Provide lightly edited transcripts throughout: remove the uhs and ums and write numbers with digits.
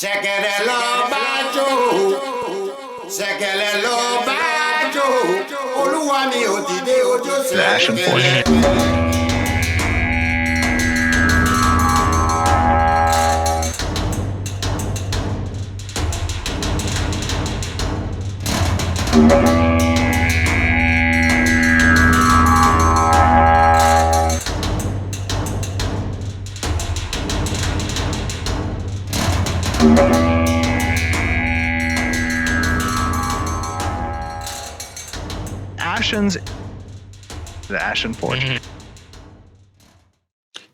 Ṣẹ̀kẹ̀rẹ̀ lọ bá jó, ṣẹ̀kẹ̀rẹ̀ lọ bá jó, olúwa mi ò dìde ojú The Ashen Forge. The Ashen Forge.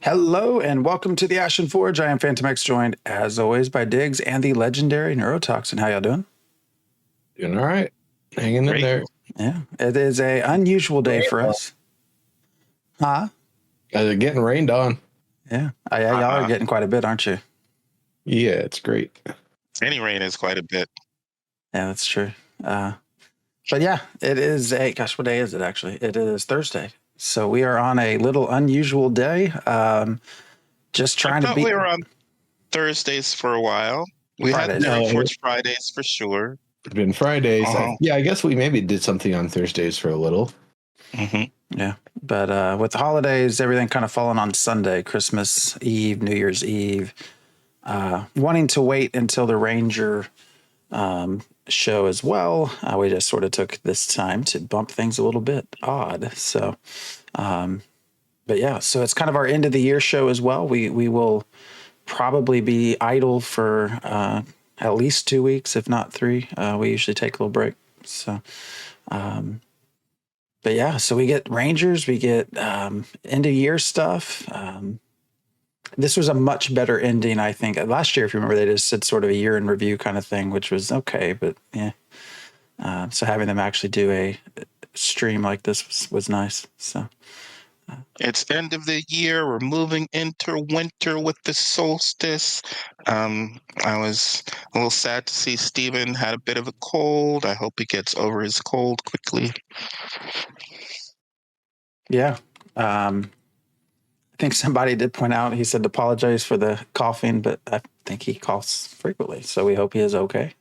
Hello and welcome to the Ashen Forge. I am Phantom X, joined as always by Diggs and the legendary Neurotoxin. How y'all doing? Doing all right. Hanging in there. Yeah, it is a unusual day for us. Huh? Getting rained on. Yeah, y'all are getting quite a bit, aren't you? Yeah, it's great. Any rain is quite a bit. Yeah, that's true. But yeah, it is gosh, what day is it actually? It is Thursday. So we are on a little unusual day. Just trying to be. We were on Thursdays for a while. We Fridays. had Forge Fridays for sure. It's been Fridays. Uh-huh. Yeah, I guess we maybe did something on Thursdays for a little. Mm-hmm. Yeah, but with the holidays, everything kind of falling on Sunday, Christmas Eve, New Year's Eve. Wanting to wait until the Ranger show as well. We just sort of took this time to bump things a little bit odd. So, but yeah, so it's kind of our end of the year show as well. We will probably be idle for at least 2 weeks, if not 3. We usually take a little break. So, but yeah, so we get Rangers, we get end of year stuff. This was a much better ending, I think. Last year, if you remember, they just did sort of a year in review kind of thing, which was okay, but yeah. So having them actually do a stream like this was nice. So it's end of the year. We're moving into winter with the solstice. I was a little sad to see Steven had a bit of a cold. I hope he gets over his cold quickly. Yeah. I think somebody did point out, he said to apologize for the coughing, but I think he coughs frequently, so we hope he is okay.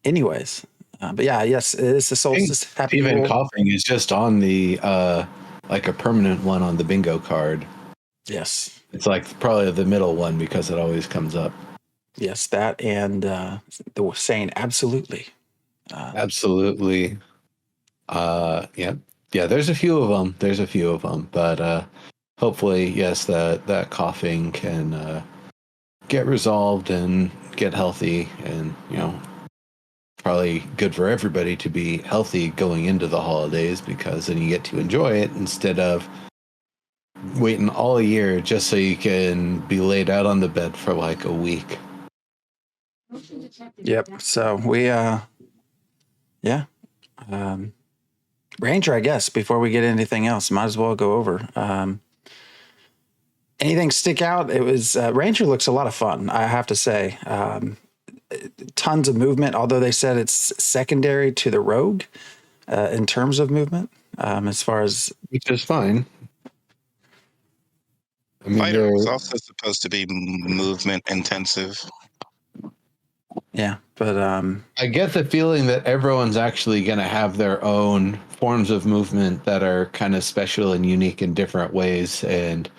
Anyways, but yeah, yes, it is the solstice. Happy Even roll. coughing is just on the like a permanent one on the bingo card. Yes, it's like probably the middle one because it always comes up. Yes, that and the saying absolutely. Absolutely. Yeah. There's a few of them, but hopefully, yes, that coughing can get resolved and get healthy, and probably good for everybody to be healthy going into the holidays, because then you get to enjoy it instead of waiting all year just so you can be laid out on the bed for like a week. Yep. So we Ranger, I guess, before we get anything else, might as well go over. Anything stick out? It was Ranger looks a lot of fun, I have to say. Tons of movement, although they said it's secondary to the Rogue in terms of movement, as far as... Which is fine. I mean, Fighter was also supposed to be movement intensive. Yeah, but I get the feeling that everyone's actually going to have their own forms of movement that are kind of special and unique in different ways. And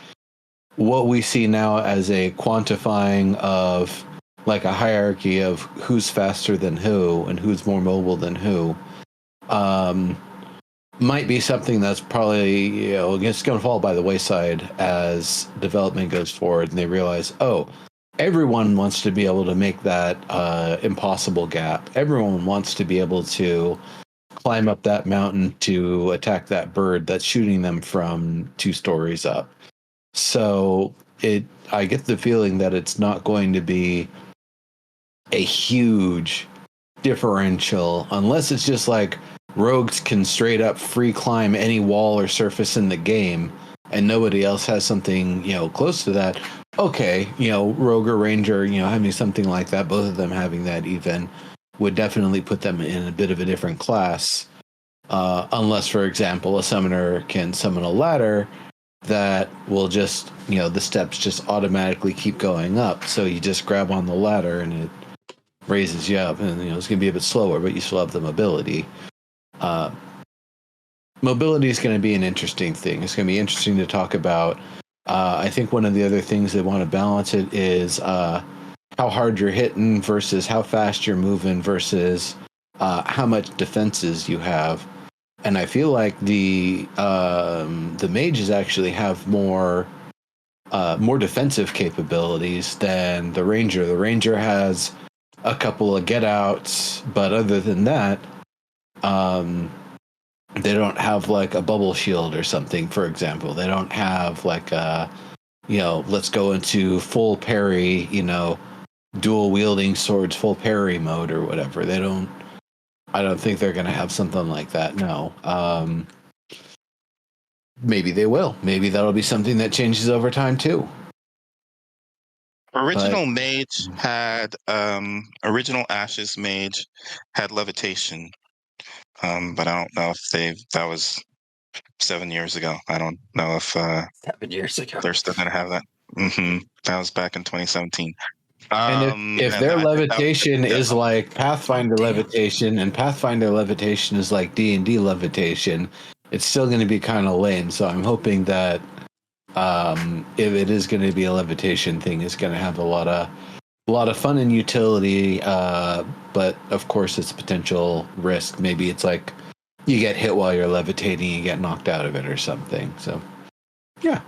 what we see now as a quantifying of like a hierarchy of who's faster than who and who's more mobile than who might be something that's probably, it's going to fall by the wayside as development goes forward and they realize, everyone wants to be able to make that impossible gap. Everyone wants to be able to climb up that mountain to attack that bird that's shooting them from 2 stories up. So I get the feeling that it's not going to be a huge differential unless it's just like rogues can straight up free climb any wall or surface in the game and nobody else has something, close to that. Okay, Rogue or Ranger, having something like that, both of them having that even would definitely put them in a bit of a different class. Unless, for example, a summoner can summon a ladder that will just, the steps just automatically keep going up. So you just grab on the ladder and it raises you up, and it's going to be a bit slower, but you still have the mobility. Mobility is going to be an interesting thing. It's going to be interesting to talk about. I think one of the other things they want to balance it is how hard you're hitting versus how fast you're moving versus how much defenses you have. And I feel like the mages actually have more defensive capabilities than the ranger. The ranger has a couple of get outs, but other than that, they don't have like a bubble shield or something, for example. They don't have like a, let's go into full parry, dual wielding swords, full parry mode or whatever. I don't think they're going to have something like that. No. Maybe they will. Maybe that'll be something that changes over time too. Original Ashes mage had levitation. But I don't know if that was 7 years ago. I don't know if 7 years ago they're still going to have that. That was back in 2017. And if their levitation is like Pathfinder levitation, and Pathfinder levitation is like D&D levitation, it's still going to be kind of lame. So I'm hoping that if it is going to be a levitation thing, it's going to have a lot of fun and utility, but of course it's a potential risk. Maybe it's like you get hit while you're levitating, you get knocked out of it or something. So yeah,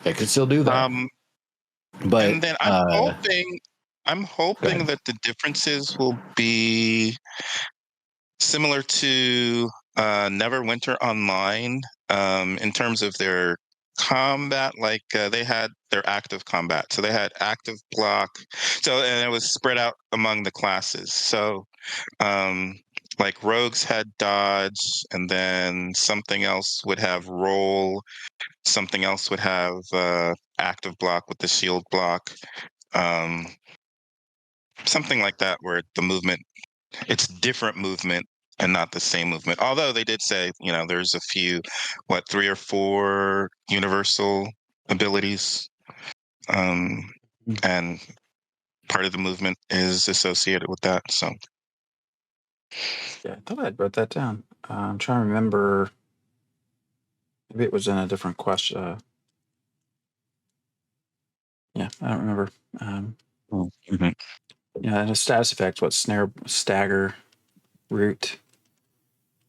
I could still do that. But and then I'm hoping that the differences will be similar to Neverwinter Online in terms of their combat. Like they had their active combat, so they had active block, and it was spread out among the classes. So like rogues had dodge, and then something else would have roll, something else would have active block with the shield block, something like that, where the movement, it's different movement and not the same movement. Although they did say, there's a few, 3 or 4 universal abilities, and part of the movement is associated with that. So yeah, I thought I'd wrote that down. I'm trying to remember. Maybe it was in a different question. Yeah, I don't remember. Yeah, and a status effect. What snare, stagger, root.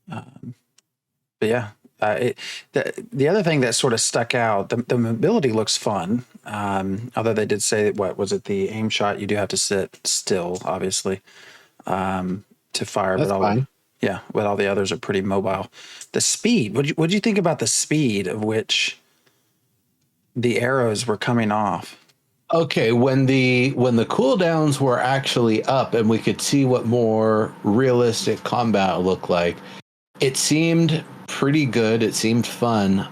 But yeah, the other thing that sort of stuck out, the mobility looks fun. Although they did say, what was it? The aim shot, you do have to sit still, obviously, to fire. That's fine. Yeah, but all the others are pretty mobile. The speed. What'd you think about the speed of which the arrows were coming off? Okay, when the cooldowns were actually up and we could see what more realistic combat looked like, it seemed pretty good. It seemed fun.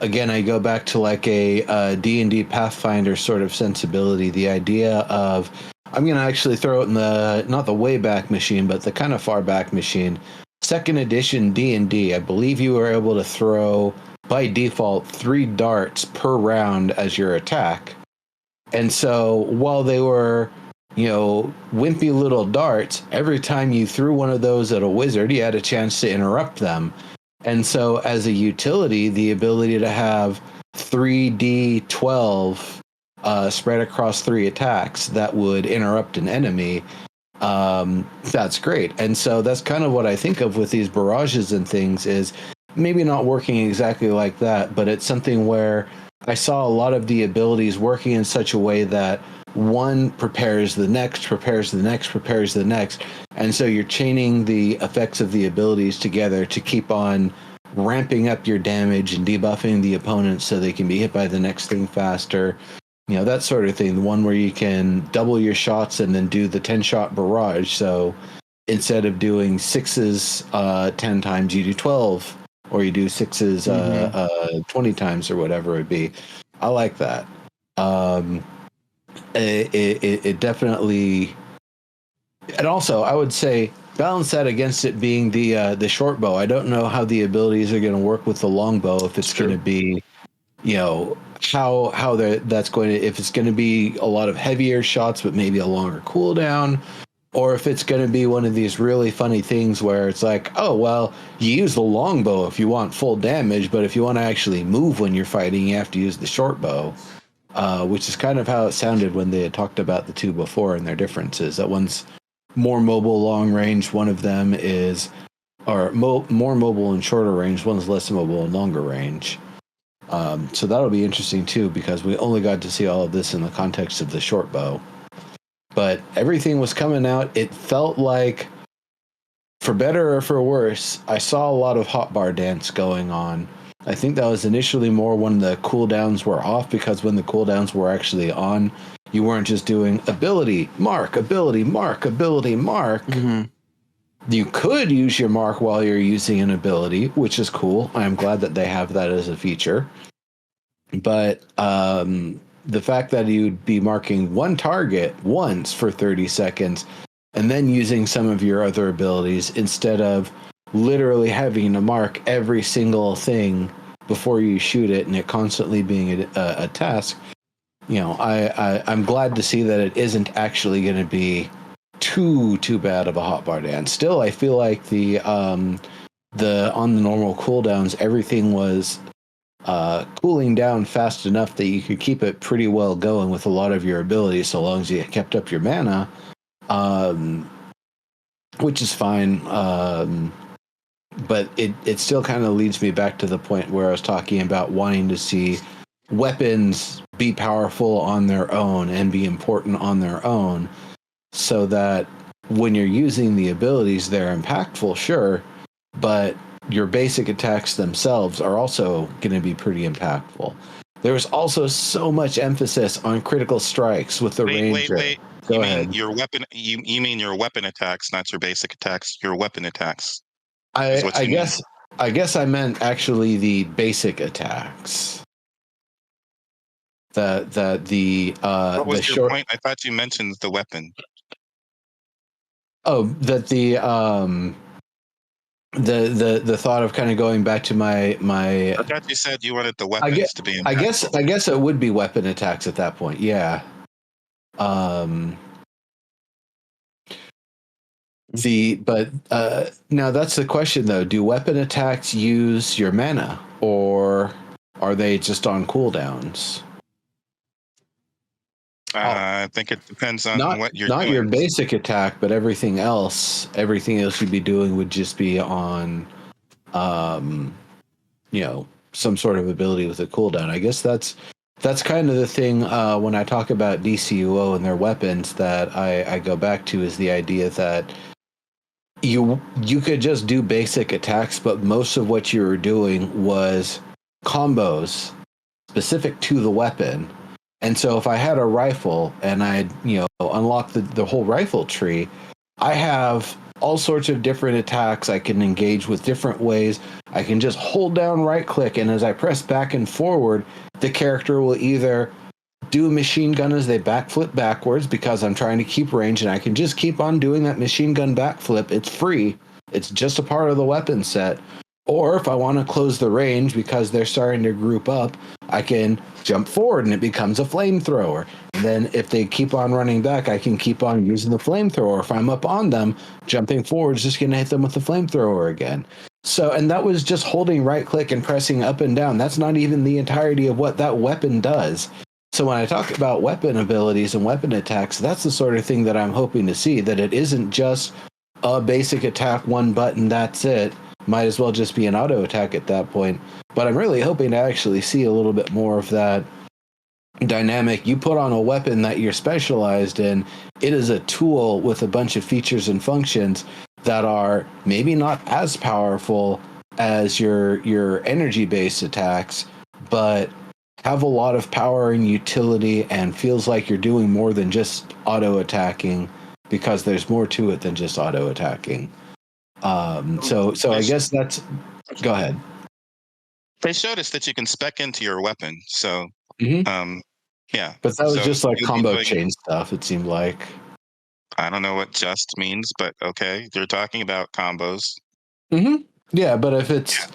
Again, I go back to like a D&D Pathfinder sort of sensibility. The idea of, I'm going to actually throw it in not the way back machine, but the kind of far back machine. 2nd edition D&D, I believe you were able to throw, by default, 3 darts per round as your attack. And so while they were, wimpy little darts, every time you threw one of those at a wizard, you had a chance to interrupt them. And so as a utility, the ability to have 3d12 spread across 3 attacks that would interrupt an enemy, that's great. And so that's kind of what I think of with these barrages and things, is maybe not working exactly like that, but it's something where I saw a lot of the abilities working in such a way that one prepares the next, prepares the next, prepares the next. And so you're chaining the effects of the abilities together to keep on ramping up your damage and debuffing the opponents so they can be hit by the next thing faster. That sort of thing. The one where you can double your shots and then do the 10-shot barrage. So instead of doing 6s 10 times, you do 12. Or you do 6s 20 times or whatever it be. I like that. It definitely, and also I would say balance that against it being the short bow. I don't know how the abilities are going to work with the long bow, if it's going to be how that's going to, if it's going to be a lot of heavier shots but maybe a longer cooldown, or if it's going to be one of these really funny things where it's like, oh well, you use the longbow if you want full damage, but if you want to actually move when you're fighting, you have to use the short bow. Which is kind of how it sounded when they had talked about the two before and their differences. That one's more mobile long range, one of them is, or more mobile and shorter range, one's less mobile and longer range. So that'll be interesting too, because we only got to see all of this in the context of the short bow. But everything was coming out. It felt like, for better or for worse, I saw a lot of hotbar dance going on. I think that was initially more when the cooldowns were off, because when the cooldowns were actually on, you weren't just doing ability, mark, ability, mark, ability, mark. Mm-hmm. You could use your mark while you're using an ability, which is cool. I'm glad that they have that as a feature. But the fact that you'd be marking one target once for 30 seconds and then using some of your other abilities instead of literally having to mark every single thing before you shoot it and it constantly being a task, I'm glad to see that it isn't actually going to be too bad of a hotbar dance. Still, I feel like the on the normal cooldowns, everything was cooling down fast enough that you could keep it pretty well going with a lot of your abilities, so long as you kept up your mana, which is fine. But it still kind of leads me back to the point where I was talking about wanting to see weapons be powerful on their own and be important on their own, so that when you're using the abilities, they're impactful, sure, but your basic attacks themselves are also going to be pretty impactful. There was also so much emphasis on critical strikes with the ranger. Wait. Go you ahead. Mean your weapon? You mean your weapon attacks, not your basic attacks? Your weapon attacks. I guess I meant actually the basic attacks. What was your point? I thought you mentioned the weapon. Oh, that the thought of kind of going back to my. I thought you said you wanted the weapons to be impactful. I guess it would be weapon attacks at that point. Yeah. Now that's the question though. Do weapon attacks use your mana, or are they just on cooldowns? I think it depends on what you're doing. Not your basic attack, but everything else you'd be doing would just be on, some sort of ability with a cooldown. I guess that's kind of the thing when I talk about DCUO and their weapons that I go back to, is the idea that you could just do basic attacks, but most of what you were doing was combos specific to the weapon. And so if I had a rifle and I unlocked the whole rifle tree, I have all sorts of different attacks I can engage with different ways. I can just hold down right click, and as I press back and forward, the character will either do a machine gun as they backflip backwards because I'm trying to keep range, and I can just keep on doing that machine gun backflip. It's free. It's just a part of the weapon set. Or if I want to close the range because they're starting to group up, I can jump forward and it becomes a flamethrower. And then if they keep on running back, I can keep on using the flamethrower. If I'm up on them, jumping forward is just going to hit them with the flamethrower again. So, and that was just holding right click and pressing up and down. That's not even the entirety of what that weapon does. So when I talk about weapon abilities and weapon attacks, that's the sort of thing that I'm hoping to see, that it isn't just a basic attack, one button, that's it. Might as well just be an auto attack at that point. But I'm really hoping to actually see a little bit more of that dynamic. You put on a weapon that you're specialized in, it is a tool with a bunch of features and functions that are maybe not as powerful as your energy-based attacks, but have a lot of power and utility and feels like you're doing more than just auto attacking, because there's more to it than just auto attacking. So I guess that's. Go ahead. They showed us that you can spec into your weapon, so yeah. But that was just like combo chain stuff. It seemed like. I don't know what "just" means, but okay, they're talking about combos. Yeah, but if it's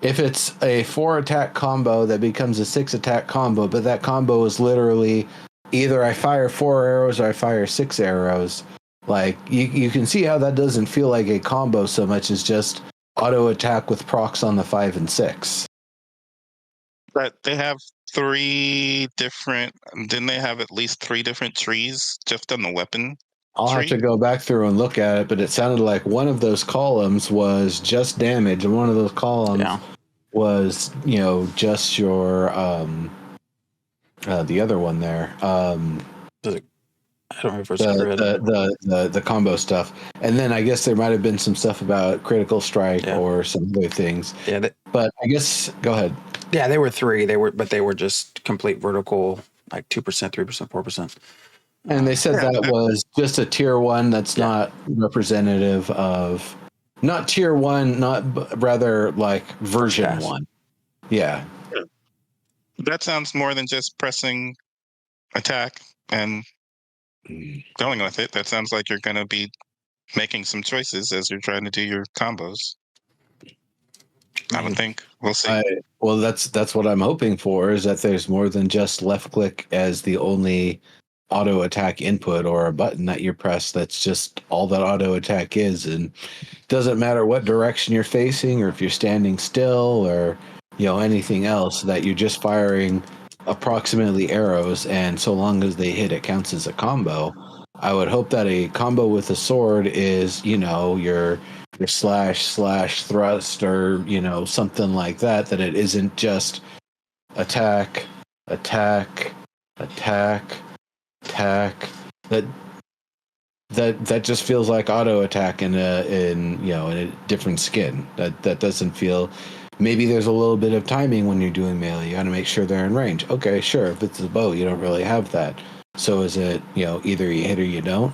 If it's a 4 attack combo that becomes a 6 attack combo, but that combo is literally either I fire 4 arrows or I fire 6 arrows, like you can see how that doesn't feel like a combo so much as just auto attack with procs on the 5 and 6. But they have 3 different. Didn't they have at least 3 different trees just on the weapon? I'll have to go back through and look at it, but it sounded like one of those columns was just damage, and one of those columns was, just your the other one there. I don't remember if it's the combo stuff, and then I guess there might have been some stuff about critical strike or some other things. Yeah, but I guess go ahead. Yeah, they were 3. They were just complete vertical, like 2%, 3%, 4%. And they said that was just a tier 1. That's not representative of, not tier 1, rather like version 1. Yeah. That sounds more than just pressing attack and going with it. That sounds like you're going to be making some choices as you're trying to do your combos. I would think. We'll see. Well, that's what I'm hoping for, is that there's more than just left click as the only auto attack input, or a button that you press that's just all that auto attack is, and doesn't matter what direction you're facing or if you're standing still or anything else, that you're just firing approximately arrows, and so long as they hit, it counts as a combo. I would hope that a combo with a sword is your slash thrust or something like that it isn't just attack. That just feels like auto attack in a different skin. That doesn't feel. Maybe there's a little bit of timing when you're doing melee. You got to make sure they're in range. Okay, sure. If it's a bow, you don't really have that. So is it either you hit or you don't?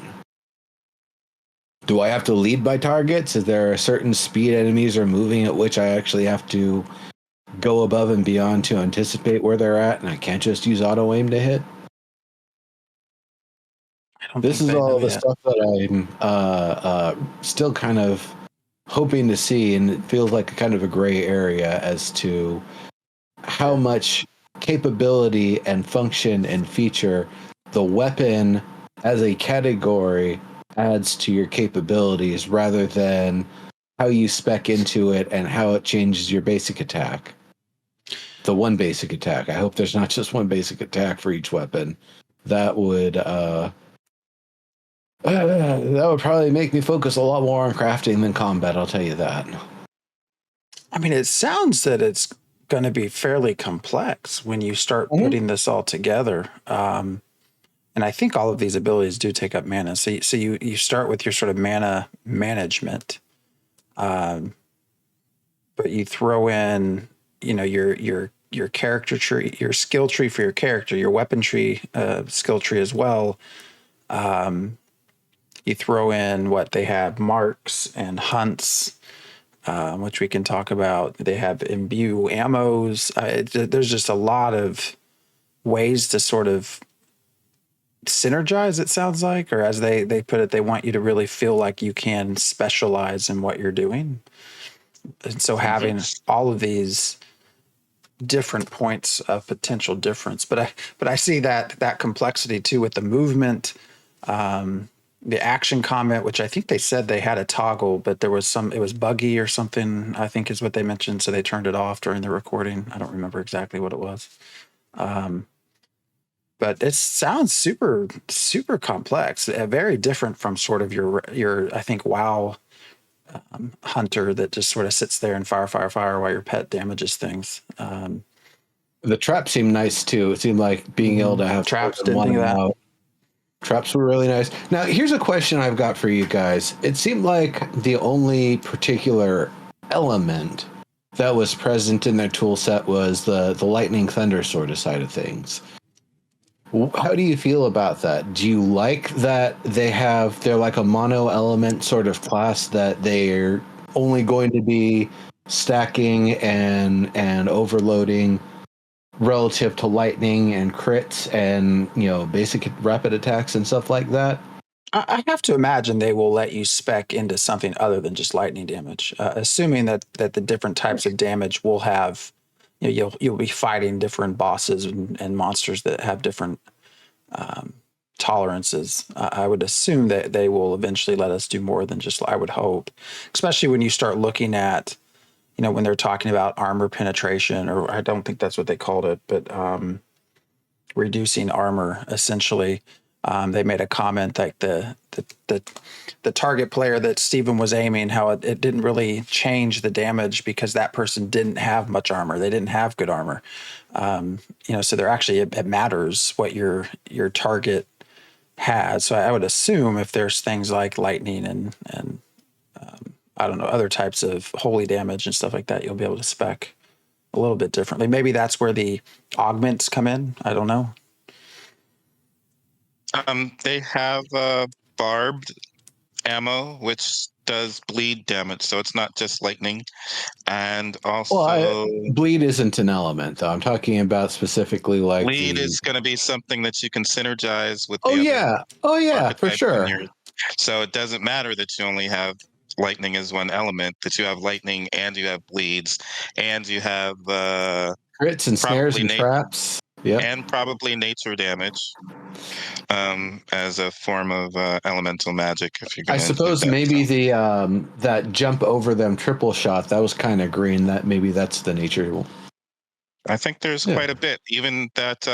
Do I have to lead by targets? Is there a certain speed enemies are moving at which I actually have to go above and beyond to anticipate where they're at, and I can't just use auto aim to hit? This is all the stuff that I'm still kind of hoping to see, and it feels like a kind of a gray area as to how much capability and function and feature the weapon as a category adds to your capabilities, rather than how you spec into it and how it changes your basic attack. The one basic attack. I hope there's not just one basic attack for each weapon. That would probably make me focus a lot more on crafting than combat, I'll tell you that. I mean, it sounds that it's going to be fairly complex when you start putting this all together. And I think all of these abilities do take up mana. So you start with your sort of mana management, but you throw in, your character tree, your skill tree for your character, your weapon tree, skill tree as well. You throw in what they have, marks and hunts, which we can talk about. They have imbue ammos. There's just a lot of ways to sort of synergize, it sounds like, or as they put it, they want you to really feel like you can specialize in what you're doing. And so having all of these different points of potential difference, but I see that complexity too with the movement, the action comment, which I think they said they had a toggle, but it was buggy or something, I think is what they mentioned. So they turned it off during the recording. I don't remember exactly what it was. But it sounds super, super complex, very different from sort of your I think, WoW hunter that just sort of sits there and fire while your pet damages things. The traps seemed nice too. It seemed like being able to have traps. Didn't think of that. Traps were really nice. Now, here's a question I've got for you guys. It seemed like the only particular element that was present in their tool set was the lightning thunder sort of side of things. How do you feel about that? Do you like that they're like a mono element sort of class that they're only going to be stacking and overloading relative to lightning and crits and basic rapid attacks and stuff like that? I have to imagine they will let you spec into something other than just lightning damage, assuming that the different types of damage will have, you'll be fighting different bosses and monsters that have different tolerances. I would assume that they will eventually let us do more than just. I would hope, especially when you start looking at, when they're talking about armor penetration, or I don't think that's what they called it, but reducing armor essentially. They made a comment like the target player that Steven was aiming, how it didn't really change the damage because that person didn't have much armor. They didn't have good armor. So they're actually, it matters what your target has. So I would assume if there's things like lightning and I don't know, other types of holy damage and stuff like that, you'll be able to spec a little bit differently. Maybe that's where the augments come in. I don't know. They have barbed ammo, which does bleed damage, so it's not just lightning. And also, bleed isn't an element, though. I'm talking about specifically like bleed the. is going to be something that you can synergize with Oh the yeah, for archetypes in sure. your. So it doesn't matter that you only have lightning as one element, that you have lightning and you have bleeds and you have Crits and snares probably and traps. Yep. and probably nature damage as a form of elemental magic, if you're I going to include suppose that. maybe the that jump over them triple shot, that was kind of green. That maybe that's the nature. I think there's Yeah. quite a bit. Even that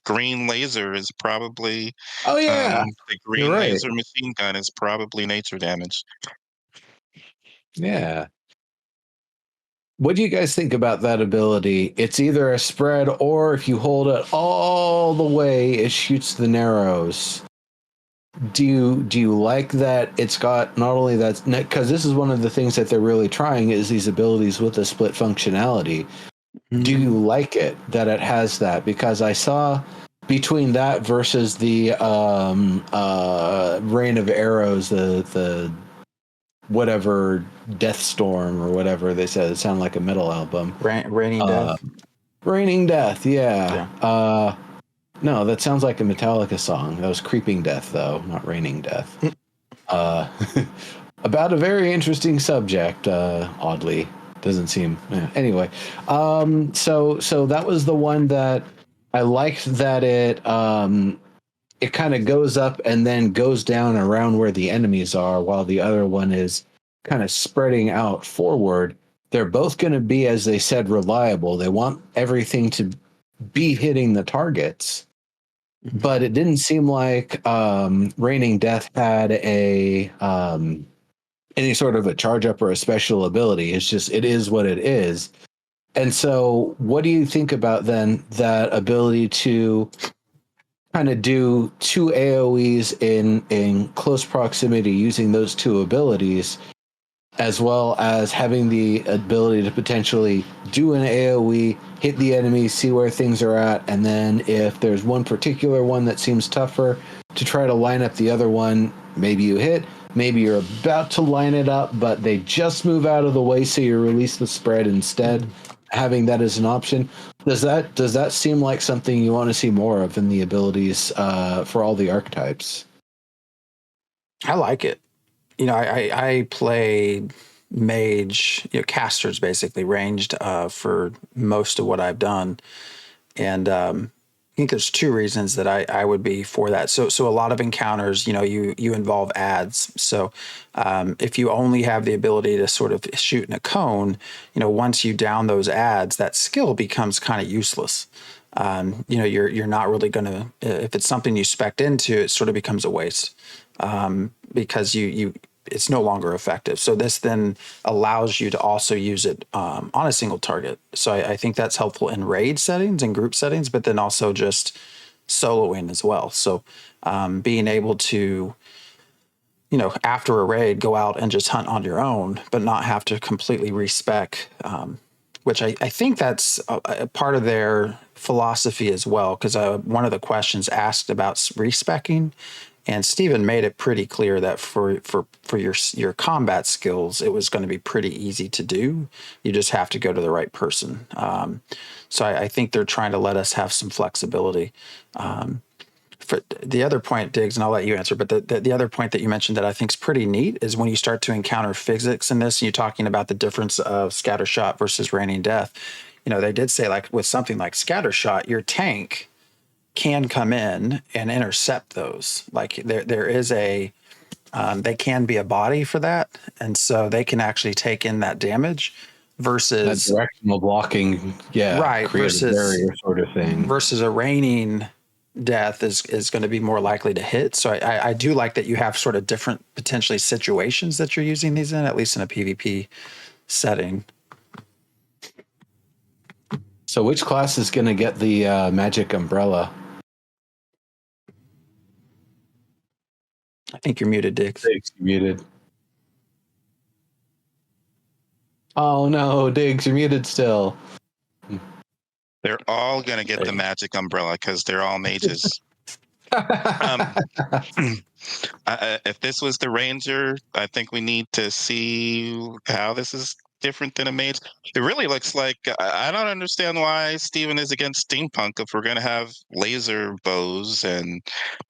green laser is probably Oh yeah, the you're green right. laser machine gun is probably nature damage. Yeah. What do you guys think about that ability? It's either a spread, or if you hold it all the way, it shoots the narrows. Do you like that it's got not only that, because this is one of the things that they're really trying is these abilities with the split functionality. Do you like it that it has that? Because I saw between that versus the rain of arrows, the whatever Death Storm or whatever they said, it sounded like a metal album. Raining Death. Raining Death, yeah. No, that sounds like a Metallica song. That was Creeping Death, though, not Raining Death. About a very interesting subject, oddly. Doesn't seem. Anyway, so that was the one that I liked, that it kind of goes up and then goes down around where the enemies are, while the other one is kind of spreading out forward. They're both going to be, as they said, reliable. They want everything to be hitting the targets, but it didn't seem like Raining Death had a any sort of a charge up or a special ability. It's just, it is what it is. And so what do you think about then that ability to kind of do two AoEs in close proximity using those two abilities, as well as having the ability to potentially do an AoE, hit the enemy, see where things are at, and then if there's one particular one that seems tougher, to try to line up the other one. Maybe you hit, maybe you're about to line it up, but they just move out of the way, so you release the spread instead, having that as an option. Does that seem like something you want to see more of in the abilities for all the archetypes? I like it. I play mage, casters basically ranged for most of what I've done, and I think there's two reasons that I would be for that. So a lot of encounters, you involve ads. So if you only have the ability to sort of shoot in a cone, once you down those ads, that skill becomes kind of useless. You're not really going to, if it's something you spec'd into, it sort of becomes a waste because it's no longer effective. So this then allows you to also use it on a single target. So I think that's helpful in raid settings and group settings, but then also just soloing as well. So being able to, after a raid, go out and just hunt on your own, but not have to completely respec, which I think that's a part of their philosophy as well. Because one of the questions asked about respecking, and Steven made it pretty clear that for your combat skills, it was going to be pretty easy to do. You just have to go to the right person. So I think they're trying to let us have some flexibility. for the other point, Diggs, and I'll let you answer, but the other point that you mentioned that I think is pretty neat is when you start to encounter physics in this, and you're talking about the difference of scattershot versus raining death. They did say, like, with something like scattershot, your tank can come in and intercept those. Like, there is they can be a body for that, and so they can actually take in that damage versus that directional blocking, right, create a barrier sort of thing. Versus a raining death is going to be more likely to hit. So I do like that you have sort of different potentially situations that you're using these in, at least in a PvP setting. So which class is going to get the magic umbrella? I think you're muted, Diggs. Diggs, you're muted. Oh no, Diggs, you're muted still. They're all going to get the magic umbrella because they're all mages. If this was the ranger, I think we need to see how this is different than a mage. It really looks like I don't understand why Steven is against steampunk if we're going to have laser bows and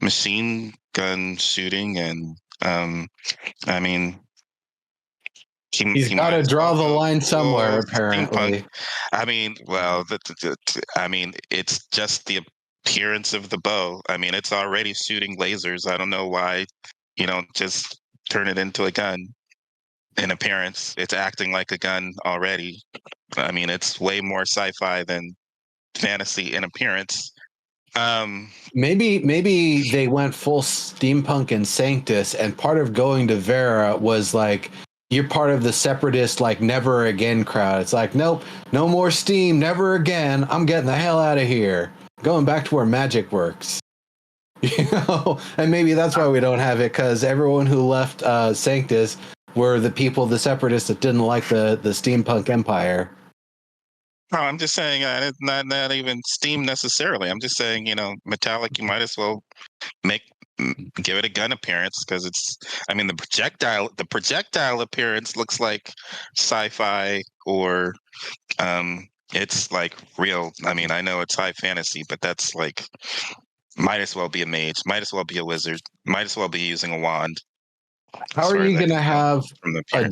machine gun shooting. And I mean, he's got to draw the line somewhere, apparently. Steampunk. I mean, well, it's just the appearance of the bow. I mean, it's already shooting lasers. I don't know why you don't just turn it into a gun. In appearance, it's acting like a gun already. I mean, it's way more sci-fi than fantasy in appearance. Maybe they went full steampunk and Sanctus, and part of going to Vera was like, you're part of the separatist, like, never again crowd. It's like, nope, no more steam, never again. I'm getting the hell out of here. Going back to where magic works. And maybe that's why we don't have it, because everyone who left Sanctus were the people, the separatists, that didn't like the steampunk empire. Oh, I'm just saying, it's not even steam necessarily. I'm just saying, metallic. You might as well give it a gun appearance because it's. I mean, the projectile appearance looks like sci-fi or, it's like real. I mean, I know it's high fantasy, but that's like, might as well be a mage, might as well be a wizard, might as well be using a wand. How are you going to have a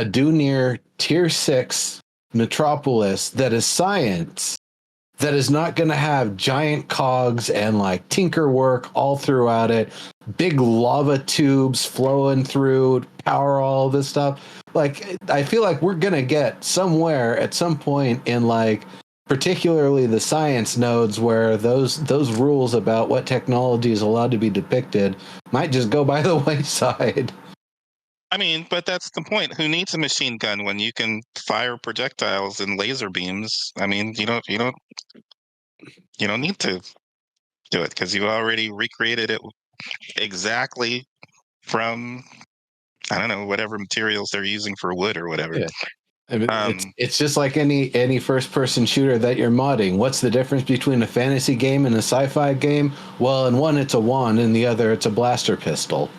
Dunir tier 6 metropolis that is science, that is not going to have giant cogs and like tinker work all throughout it, big lava tubes flowing through, power all this stuff? Like, I feel like we're going to get somewhere at some point in, like, particularly the science nodes, where those rules about what technology is allowed to be depicted might just go by the wayside. I mean, but that's the point. Who needs a machine gun when you can fire projectiles and laser beams? I mean, you don't need to do it because you already recreated it exactly from, I don't know, whatever materials they're using for wood or whatever. Yeah. I mean, it's just like any first-person shooter that you're modding. What's the difference between a fantasy game and a sci-fi game? Well, in one it's a wand, in the other it's a blaster pistol.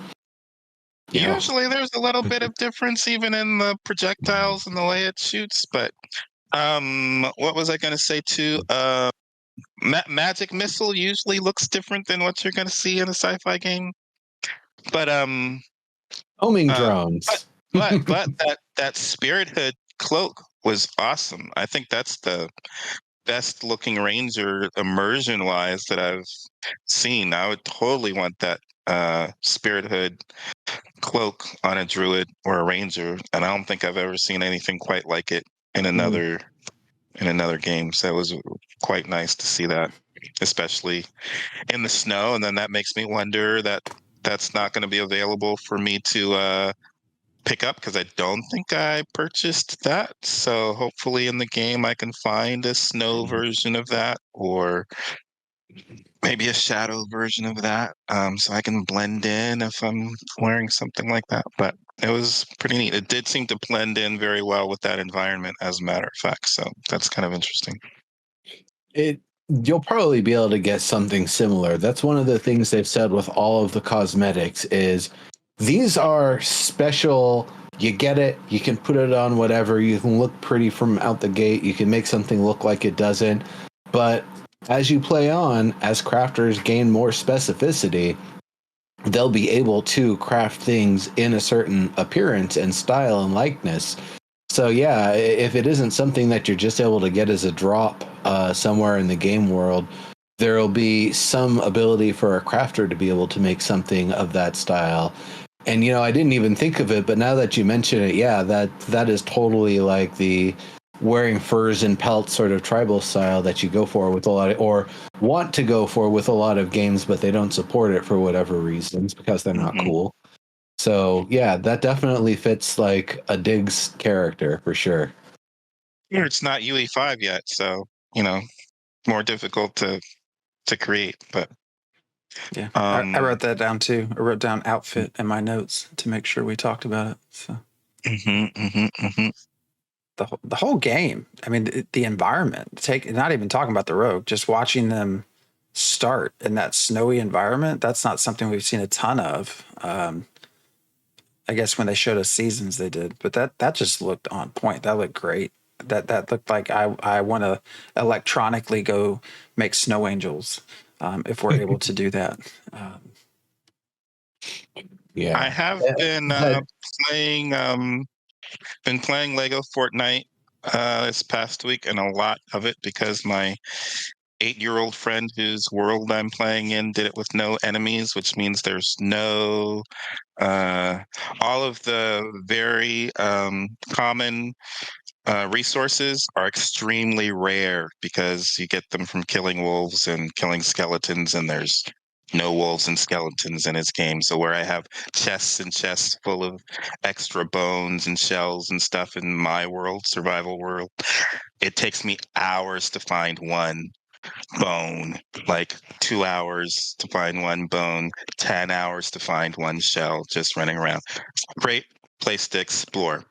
Usually there's a little bit of difference even in the projectiles and the way it shoots, but what was I going to say too? Magic missile usually looks different than what you're going to see in a sci-fi game. But homing drones. But that spirit hood cloak was awesome. I think that's the best looking ranger immersion wise that I've seen. I would totally want that spirit hood cloak on a druid or a ranger, and I don't think I've ever seen anything quite like it in another game. So it was quite nice to see that, especially in the snow. And then that makes me wonder that that's not going to be available for me to pick up because I don't think I purchased that. So hopefully in the game I can find a snow version of that, or maybe a shadow version of that, so I can blend in if I'm wearing something like that. But it was pretty neat. It did seem to blend in very well with that environment, as a matter of fact. So that's kind of interesting. You'll probably be able to get something similar. That's one of the things they've said with all of the cosmetics is these are special. You get it. You can put it on whatever. You can look pretty from out the gate. You can make something look like it doesn't. But as you play on, as crafters gain more specificity, they'll be able to craft things in a certain appearance and style and likeness. So yeah, if it isn't something that you're just able to get as a drop somewhere in the game world, there'll be some ability for a crafter to be able to make something of that style. And I didn't even think of it, but now that you mention it, yeah, that is totally like the wearing furs and pelts sort of tribal style that you go for with a lot of, or want to go for with a lot of games, but they don't support it for whatever reasons because they're not cool. So yeah, that definitely fits like a Diggs character for sure. Yeah, it's not UE5 yet, so more difficult to create. But Yeah, I wrote that down too. I wrote down outfit in my notes to make sure we talked about it. So the whole game. I mean, the environment. Not even talking about the rogue. Just watching them start in that snowy environment. That's not something we've seen a ton of. I guess when they showed us seasons, they did, but that just looked on point. That looked great. That looked like I want to electronically go make snow angels if we're able to do that. Yeah, I have been playing Lego Fortnite this past week, and a lot of it because my 8-year-old friend whose world I'm playing in did it with no enemies, which means there's no all of the very common resources are extremely rare because you get them from killing wolves and killing skeletons, and there's no wolves and skeletons in his game. So where I have chests and chests full of extra bones and shells and stuff in my world, survival world, it takes me hours to find one bone, like 2 hours to find one bone, 10 hours to find one shell, just running around. Great place to explore.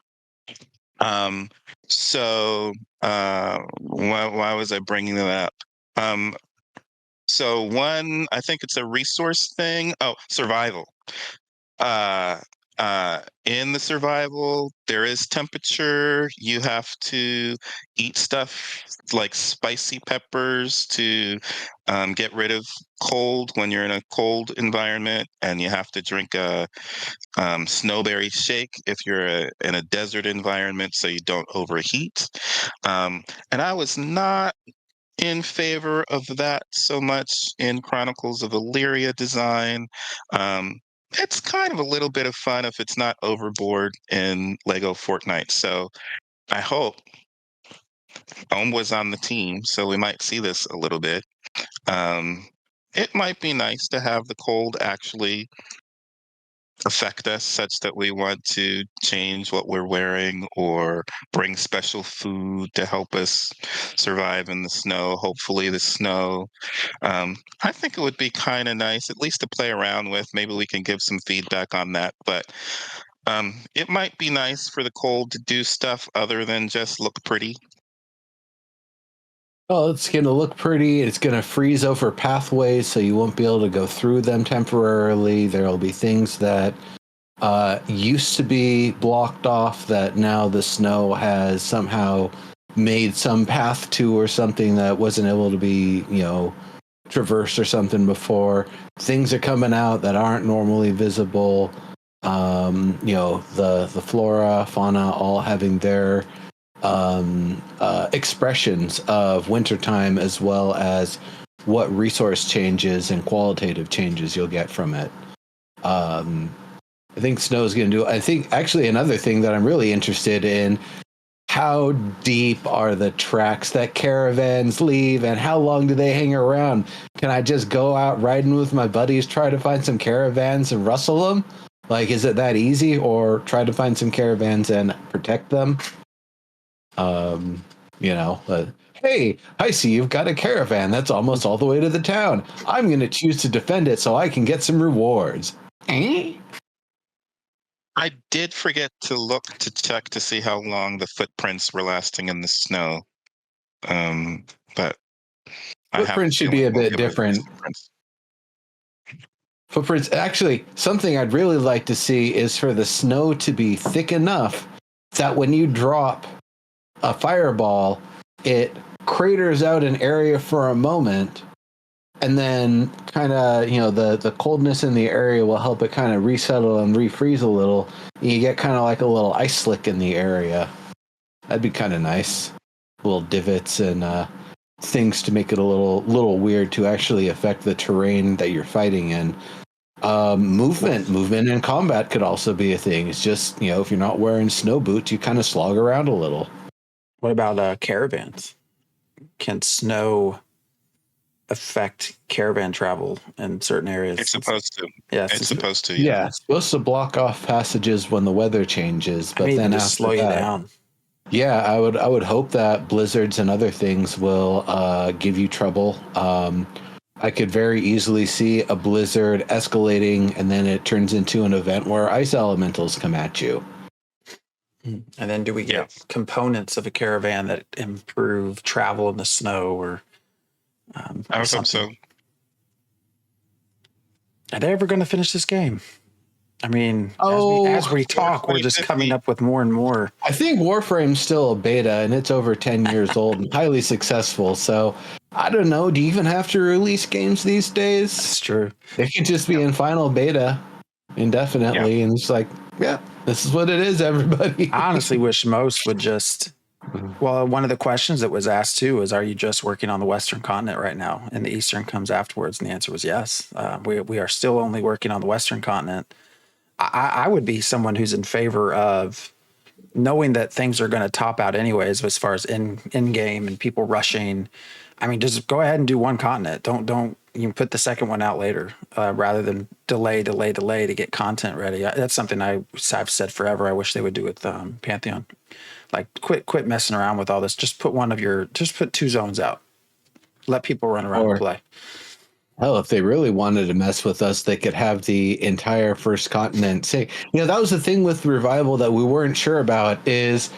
Um, so why was I bringing that up? So one, I think it's a resource thing. Oh, survival. In the survival, there is temperature. You have to eat stuff like spicy peppers to get rid of cold when you're in a cold environment, and you have to drink a snowberry shake if you're in a desert environment so you don't overheat. And I was not in favor of that so much in Chronicles of Illyria design. It's kind of a little bit of fun if it's not overboard in Lego Fortnite. So I hope Ohm was on the team, so we might see this a little bit. It might be nice to have the cold actually affect us such that we want to change what we're wearing or bring special food to help us survive in the snow. Hopefully the snow. I think it would be kind of nice, at least to play around with. Maybe we can give some feedback on that. But it might be nice for the cold to do stuff other than just look pretty. Well, it's going to look pretty. It's going to freeze over pathways, so you won't be able to go through them temporarily. There'll be things that used to be blocked off that now the snow has somehow made some path to, or something that wasn't able to be, traversed or something before. Things are coming out that aren't normally visible. The flora, fauna, all having their expressions of wintertime, as well as what resource changes and qualitative changes you'll get from it. I think snow is going to do. I think actually another thing that I'm really interested in: how deep are the tracks that caravans leave, and how long do they hang around? Can I just go out riding with my buddies, try to find some caravans and rustle them? Like, is it that easy, or try to find some caravans and protect them? Hey, I see you've got a caravan that's almost all the way to the town. I'm going to choose to defend it so I can get some rewards. I did forget to look to check to see how long the footprints were lasting in the snow. But Footprints should be a bit different. Footprints, actually, something I'd really like to see is for the snow to be thick enough that when you drop a fireball, it craters out an area for a moment, and then kind of, the coldness in the area will help it kind of resettle and refreeze a little. And you get kind of like a little ice slick in the area. That'd be kind of nice. Little divots and things to make it a little weird to actually affect the terrain that you're fighting in. Movement in combat could also be a thing. It's just, if you're not wearing snow boots, you kind of slog around a little. What about caravans? Can snow affect caravan travel in certain areas? It's supposed to. Yeah, it's supposed to. Yeah, it's supposed to block off passages when the weather changes, but then just slow you down. Yeah, I would hope that blizzards and other things will give you trouble. I could very easily see a blizzard escalating, and then it turns into an event where ice elementals come at you. And then do we get components of a caravan that improve travel in the snow or I would hope so. Are they ever going to finish this game? I mean, as we talk, we're just coming up with more and more. I think Warframe's still a beta, and it's over 10 years old and highly successful. So I don't know. Do you even have to release games these days? That's true. They could just be in final beta indefinitely, and it's like, yeah, this is what it is, everybody. I honestly wish most would just. Well, one of the questions that was asked too is, are you just working on the Western continent right now? And the Eastern comes afterwards. And the answer was yes. We are still only working on the Western continent. I would be someone who's in favor of knowing that things are going to top out anyways, as far as in game and people rushing. I mean, just go ahead and do one continent. Don't you can put the second one out later rather than delay to get content ready. That's something I've said forever. I wish they would do with Pantheon. Like quit messing around with all this. Just put put 2 zones out. Let people run around and play. Hell, if they really wanted to mess with us, they could have the entire first continent. Say, that was the thing with Revival that we weren't sure about is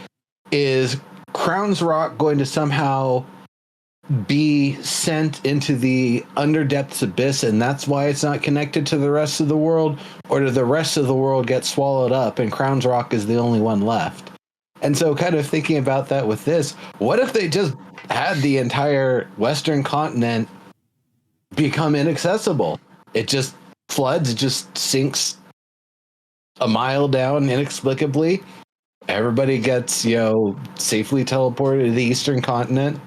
Crown's Rock going to somehow be sent into the underdepths abyss, and that's why it's not connected to the rest of the world? Or did the rest of the world get swallowed up and Crown's Rock is the only one left? And so kind of thinking about that with this, what if they just had the entire Western continent become inaccessible? It just floods, it just sinks a mile down inexplicably. Everybody gets, safely teleported to the Eastern continent.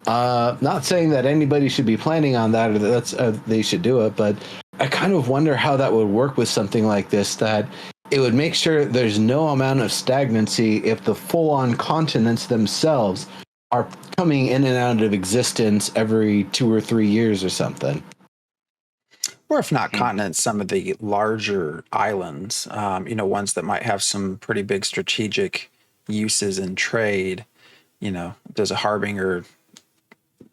Not saying that anybody should be planning on that or that they should do it, but I kind of wonder how that would work with something like this, that it would make sure there's no amount of stagnancy if the full-on continents themselves are coming in and out of existence every 2 or 3 years or something. Or if not continents, some of the larger islands, ones that might have some pretty big strategic uses in trade. Does a Harbinger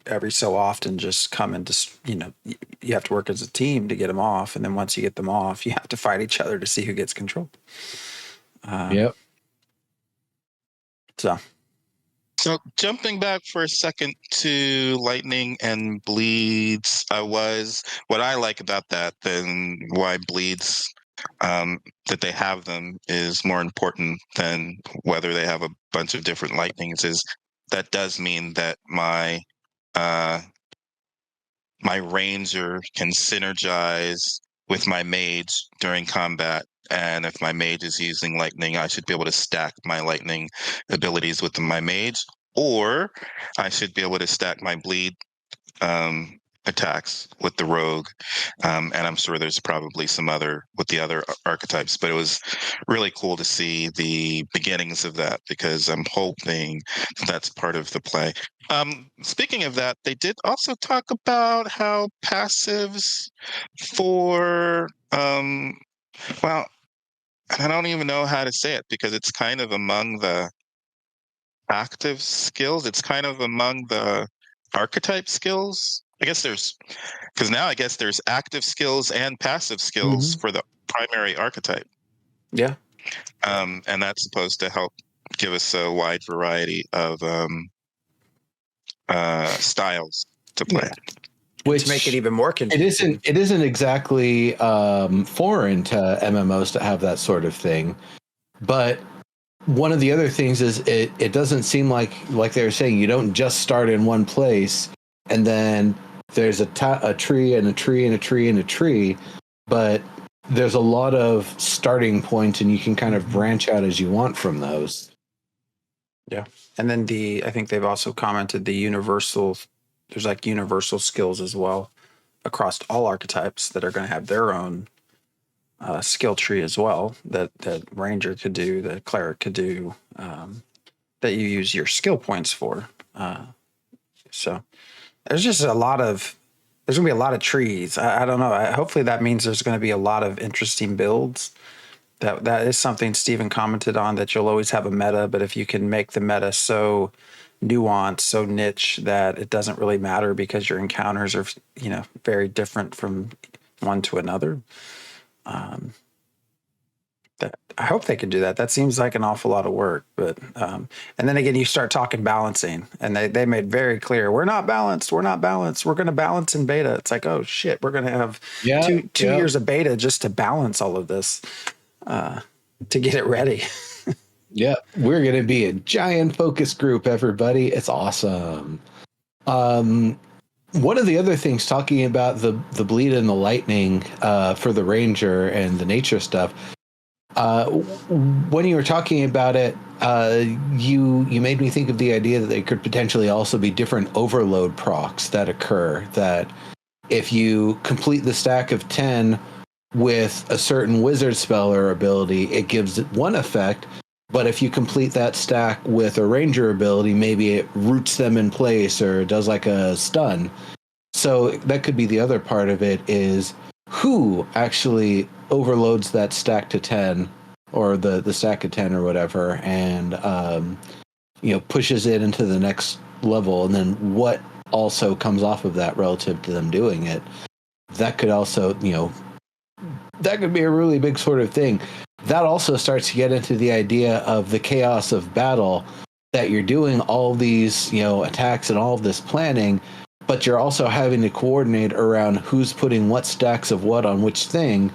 every so often just come and just, you have to work as a team to get them off. And then once you get them off, you have to fight each other to see who gets control. Yep. So jumping back for a second to lightning and bleeds, what I like about that than why bleeds, that they have them is more important than whether they have a bunch of different lightnings, is that does mean that my ranger can synergize with my mage during combat. And if my mage is using lightning, I should be able to stack my lightning abilities with my mage, or I should be able to stack my bleed attacks with the rogue. And I'm sure there's probably some other with the other archetypes, but it was really cool to see the beginnings of that, because I'm hoping that's part of the play. Speaking of that, they did also talk about how passives for well, I don't even know how to say it, because it's kind of among the active skills. It's kind of among the archetype skills. I guess there's active skills and passive skills for the primary archetype. Yeah. And that's supposed to help give us a wide variety of styles to play. Yeah. Which to make it even more confusing. It isn't exactly foreign to MMOs to have that sort of thing, but one of the other things is it doesn't seem like they were saying, you don't just start in one place and then there's a tree and a tree and a tree and a tree, but there's a lot of starting points and you can kind of branch out as you want from those. Yeah. And then I think they've also commented there's like universal skills as well across all archetypes that are going to have their own skill tree as well that Ranger could do, that Cleric could do, that you use your skill points for. So there's just there's going to be a lot of trees. I don't know. Hopefully that means there's going to be a lot of interesting builds. That is something Steven commented on, that you'll always have a meta, but if you can make the meta so nuanced, so niche that it doesn't really matter because your encounters are, very different from one to another. I hope they can do that. That seems like an awful lot of work, but and then again, you start talking balancing, and they made very clear, we're not balanced. We're going to balance in beta. It's like, oh shit, we're going to have two years of beta just to balance all of this, to get it ready. Yeah, we're going to be a giant focus group, everybody. It's awesome. One of the other things, talking about the bleed and the lightning for the Ranger and the nature stuff, when you were talking about it, you made me think of the idea that there could potentially also be different overload procs that occur, that if you complete the stack of 10 with a certain wizard spell or ability, it gives one effect. But if you complete that stack with a ranger ability, maybe it roots them in place or does like a stun. So that could be the other part of it, is who actually overloads that stack to 10 or the stack of 10 or whatever, and pushes it into the next level, and then what also comes off of that relative to them doing it. That could also, that could be a really big sort of thing. That also starts to get into the idea of the chaos of battle, that you're doing all these, attacks and all of this planning, but you're also having to coordinate around who's putting what stacks of what on which thing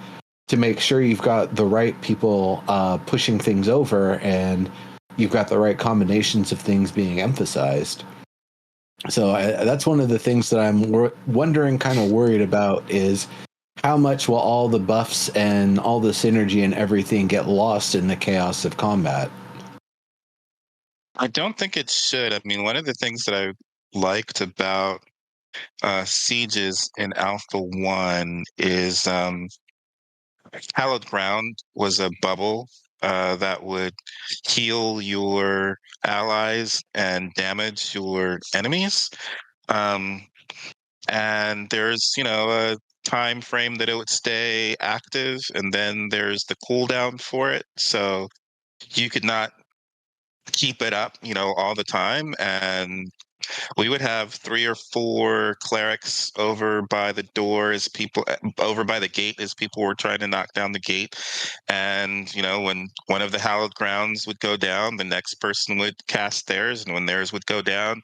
to make sure you've got the right people pushing things over and you've got the right combinations of things being emphasized. So that's one of the things that I'm wondering, kind of worried about, is how much will all the buffs and all the synergy and everything get lost in the chaos of combat? I don't think it should. I mean, one of the things that I liked about Sieges in Alpha 1 is Hallowed Ground was a bubble that would heal your allies and damage your enemies. And there's, a time frame that it would stay active, and then there's the cooldown for it. So you could not keep it up, all the time. And we would have 3 or 4 clerics over by the door as people over by the gate as people were trying to knock down the gate. And, when one of the hallowed grounds would go down, the next person would cast theirs. And when theirs would go down,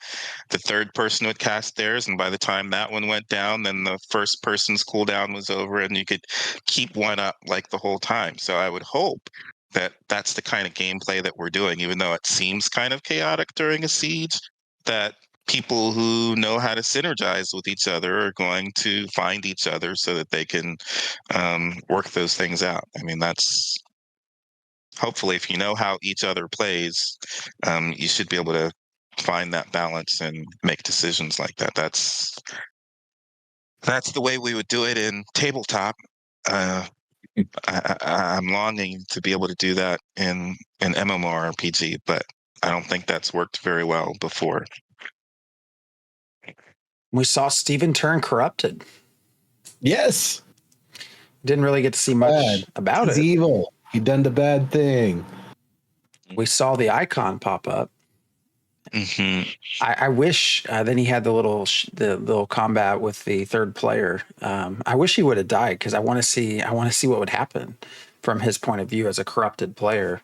the third person would cast theirs. And by the time that one went down, then the first person's cooldown was over, and you could keep one up like the whole time. So I would hope that that's the kind of gameplay that we're doing, even though it seems kind of chaotic during a siege, that people who know how to synergize with each other are going to find each other so that they can work those things out. I mean, that's hopefully, if you know how each other plays, you should be able to find that balance and make decisions like that. That's the way we would do it in tabletop. I'm longing to be able to do that in an mmorpg, but I don't think that's worked very well before. We saw Steven turn corrupted. Yes. Didn't really get to see much about He's it. evil. He done the bad thing. We saw the icon pop up. Mm-hmm. I wish then he had the little combat with the third player. I wish he would have died, because I want to see what would happen from his point of view as a corrupted player.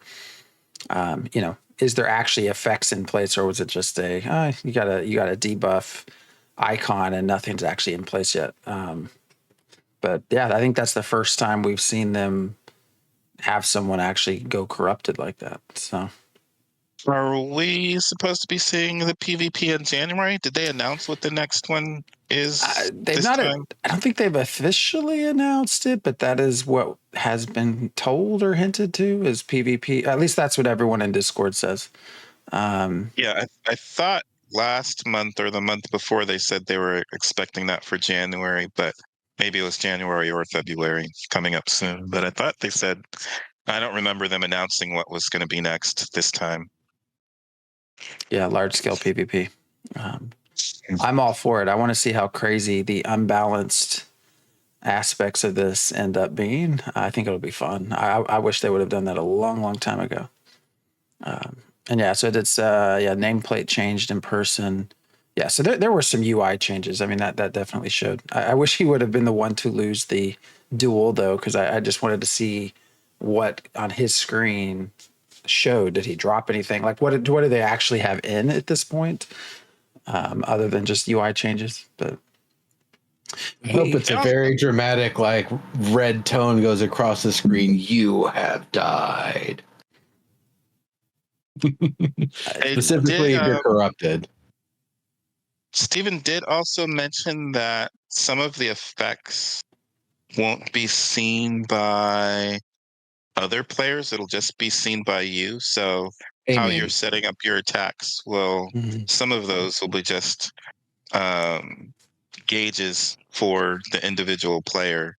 Is there actually effects in place, or was it just you got a debuff icon and nothing's actually in place yet? But yeah, I think that's the first time we've seen them have someone actually go corrupted like that. So Are we supposed to be seeing the PvP in January? Did they announce what the next one is They've this not. time? I don't think they've officially announced it, but that is what has been told or hinted to is PvP. At least that's what everyone in Discord says. Yeah, I thought last month or the month before they said they were expecting that for January, but maybe it was January or February coming up soon. But I thought they said, I don't remember them announcing what was going to be next this time. Yeah, large scale PvP. I'm all for it. I want to see how crazy the unbalanced aspects of this end up being. I think it'll be fun. I wish they would have done that a long time ago. And yeah, so it's nameplate changed in person. Yeah, so there were some UI changes. I mean, that definitely showed. I wish he would have been the one to lose the duel though, because I just wanted to see what on his screen showed. Did he drop anything? Like what do they actually have in at this point, other than just UI changes? But I hope it's a very dramatic, like red tone goes across the screen. You have died. Specifically, if you're corrupted. Steven did also mention that some of the effects won't be seen by other players. It'll just be seen by you. So how you're setting up your attacks some of those will be just gauges for the individual player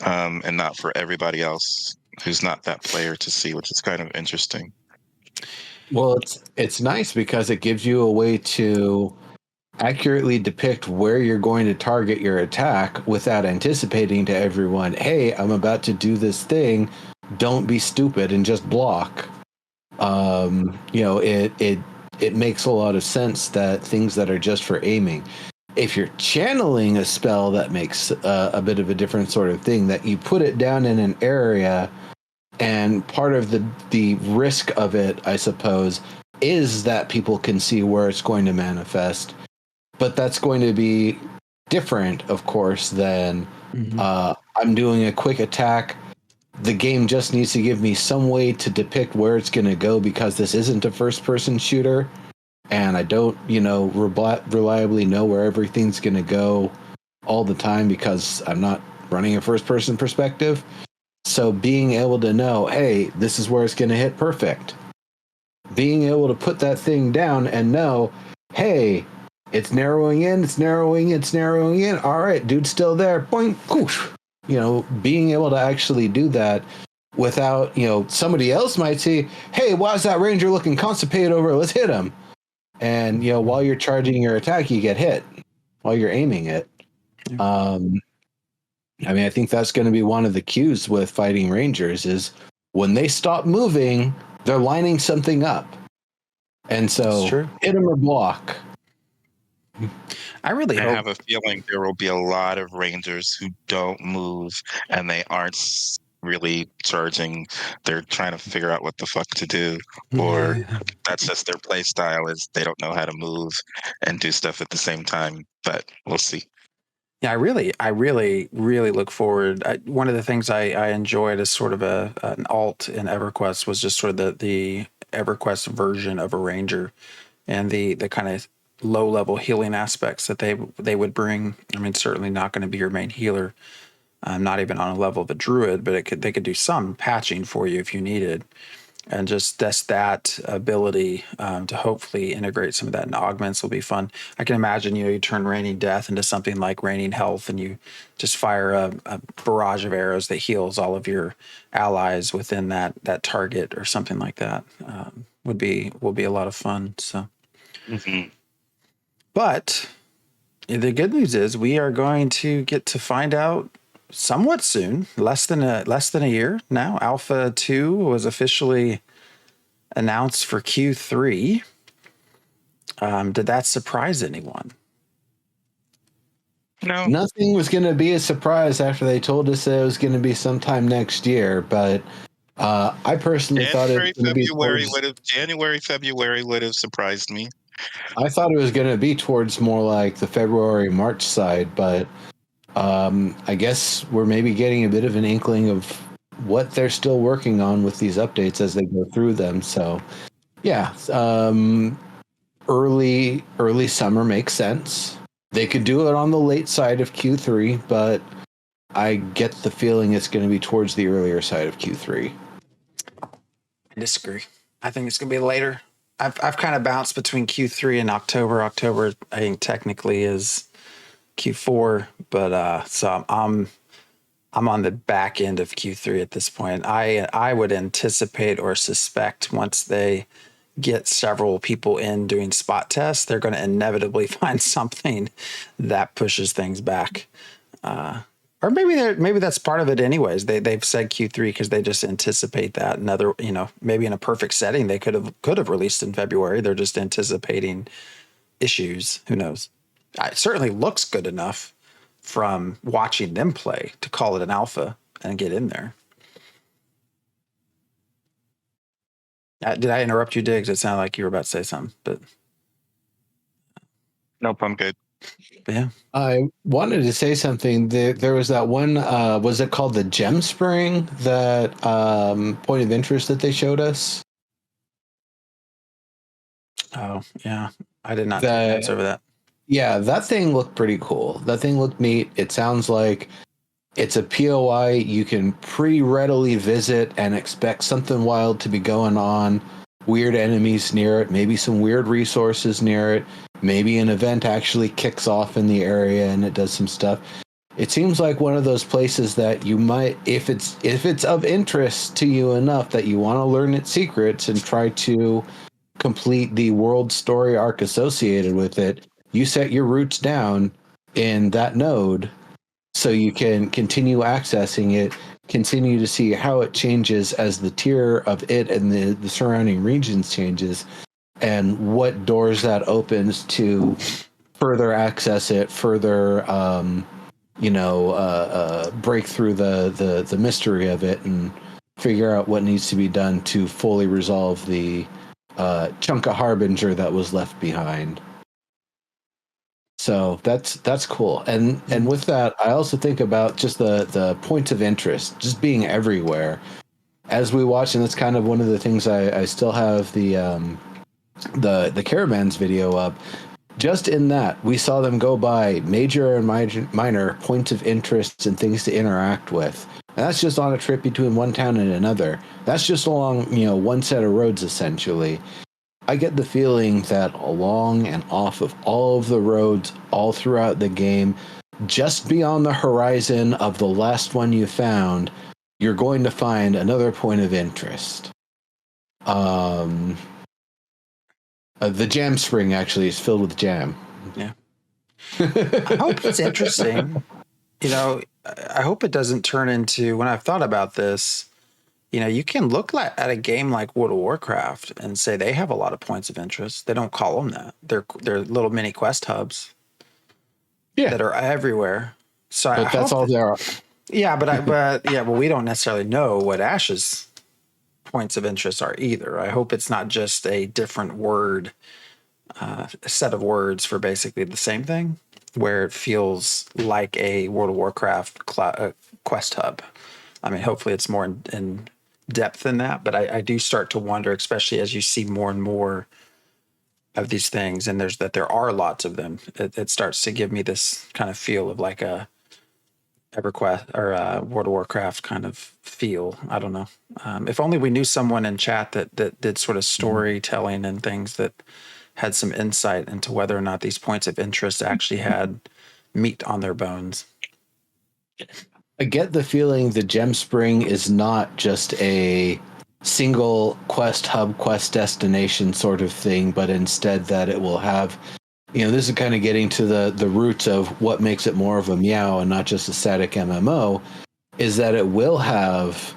and not for everybody else who's not that player to see, which is kind of interesting. Well, it's nice because it gives you a way to accurately depict where you're going to target your attack without anticipating to everyone, hey, I'm about to do this thing. Don't be stupid and just block. It makes a lot of sense that things that are just for aiming. If you're channeling a spell, that makes a bit of a different sort of thing, that you put it down in an area, and part of the risk of it, I suppose, is that people can see where it's going to manifest. But that's going to be different, of course, than I'm doing a quick attack. The game just needs to give me some way to depict where it's going to go because this isn't a first-person shooter, and I don't, reliably know where everything's going to go all the time because I'm not running a first-person perspective. So being able to know, hey, this is where it's going to hit perfect. Being able to put that thing down and know, hey, it's narrowing in. All right, dude's still there. Boing, poof. Being able to actually do that without, somebody else might say, hey, why is that ranger looking constipated over? Let's hit him. And, while you're charging your attack, you get hit while you're aiming it. I think that's going to be one of the cues with fighting rangers is when they stop moving, they're lining something up. And so hit them or block. I have a feeling there will be a lot of rangers who don't move and they aren't really charging. They're trying to figure out what the fuck to do, or that's just their play style is they don't know how to move and do stuff at the same time. But we'll see. Yeah, I really look forward. One of the things I enjoyed as sort of an alt in EverQuest was just sort of the EverQuest version of a ranger, and the kind of low level healing aspects that they would bring. I mean, certainly not going to be your main healer, not even on a level of a druid, but they could do some patching for you if you needed. And just that ability to hopefully integrate some of that in augments will be fun. I can imagine, you turn Raining Death into something like Raining Health, and you just fire a barrage of arrows that heals all of your allies within that target or something like that. Will be a lot of fun. So, But the good news is we are going to get to find out somewhat soon, less than a year now. Alpha 2 was officially announced for Q3. Did that surprise anyone? No. Nothing was going to be a surprise after they told us that it was going to be sometime next year, but I personally thought it was going to be January, February would have surprised me. I thought it was going to be towards more like the February, March side, but I guess we're maybe getting a bit of an inkling of what they're still working on with these updates as they go through them. So Yeah. Early summer makes sense. They could do it on the late side of Q3, but I get the feeling it's going to be towards the earlier side of Q3. I disagree. I think it's going to be later. I've kind of bounced between Q3 and October. October, I think technically is Q4, but so I'm on the back end of Q3 at this point. I would anticipate or suspect once they get several people in doing spot tests, they're going to inevitably find something that pushes things back. Or maybe that's part of it anyways. They've said Q3 because they just anticipate that. Another, maybe in a perfect setting they could have released in February. They're just anticipating issues. Who knows? It certainly looks good enough from watching them play to call it an alpha and get in there. Did I interrupt you, Diggs? It sounded like you were about to say something, but Nope, I'm good. yeah. I wanted to say something. There was that one, was it called the Gem Spring, that point of interest that they showed us? Oh, yeah. I did not take notes over that. Yeah, that thing looked pretty cool. That thing looked neat. It sounds like it's a POI you can pretty readily visit and expect something wild to be going on. Weird enemies near it, maybe some weird resources near it. Maybe an event actually kicks off in the area and it does some stuff. It seems like one of those places that you might, if it's of interest to you enough that you want to learn its secrets and try to complete the world story arc associated with it, you set your roots down in that node so you can continue accessing it, continue to see how it changes as the tier of it and the surrounding regions changes, and what doors that opens to further access it, further break through the mystery of it and figure out what needs to be done to fully resolve the chunk of Harbinger that was left behind. So that's cool. And with that, I also think about just the points of interest just being everywhere. As we watch, and that's kind of one of the things I still have the Caravans video up. Just in that, we saw them go by major and minor points of interest and things to interact with. And that's just on a trip between one town and another. That's just along, one set of roads, essentially. I get the feeling that along and off of all of the roads, all throughout the game, just beyond the horizon of the last one you found, you're going to find another point of interest. The jam spring actually is filled with jam. Yeah. I hope it's interesting. I hope it doesn't turn into, when I've thought about this, you can look at a game like World of Warcraft and say they have a lot of points of interest. They don't call them that. They're little mini quest hubs that are everywhere. So but that's all there are. Yeah, but we don't necessarily know what Ash's points of interest are either. I hope it's not just a different word, set of words for basically the same thing, where it feels like a World of Warcraft quest hub. I mean, hopefully it's more in depth than that, but I do start to wonder, especially as you see more and more of these things, and there are lots of them. It starts to give me this kind of feel of like a EverQuest or a World of Warcraft kind of feel. I don't know. If only we knew someone in chat that did sort of storytelling and things that had some insight into whether or not these points of interest actually had meat on their bones. I get the feeling the Gem Spring is not just a single quest hub, quest destination sort of thing, but instead that it will have, this is kind of getting to the roots of what makes it more of a meow and not just a static MMO, is that it will have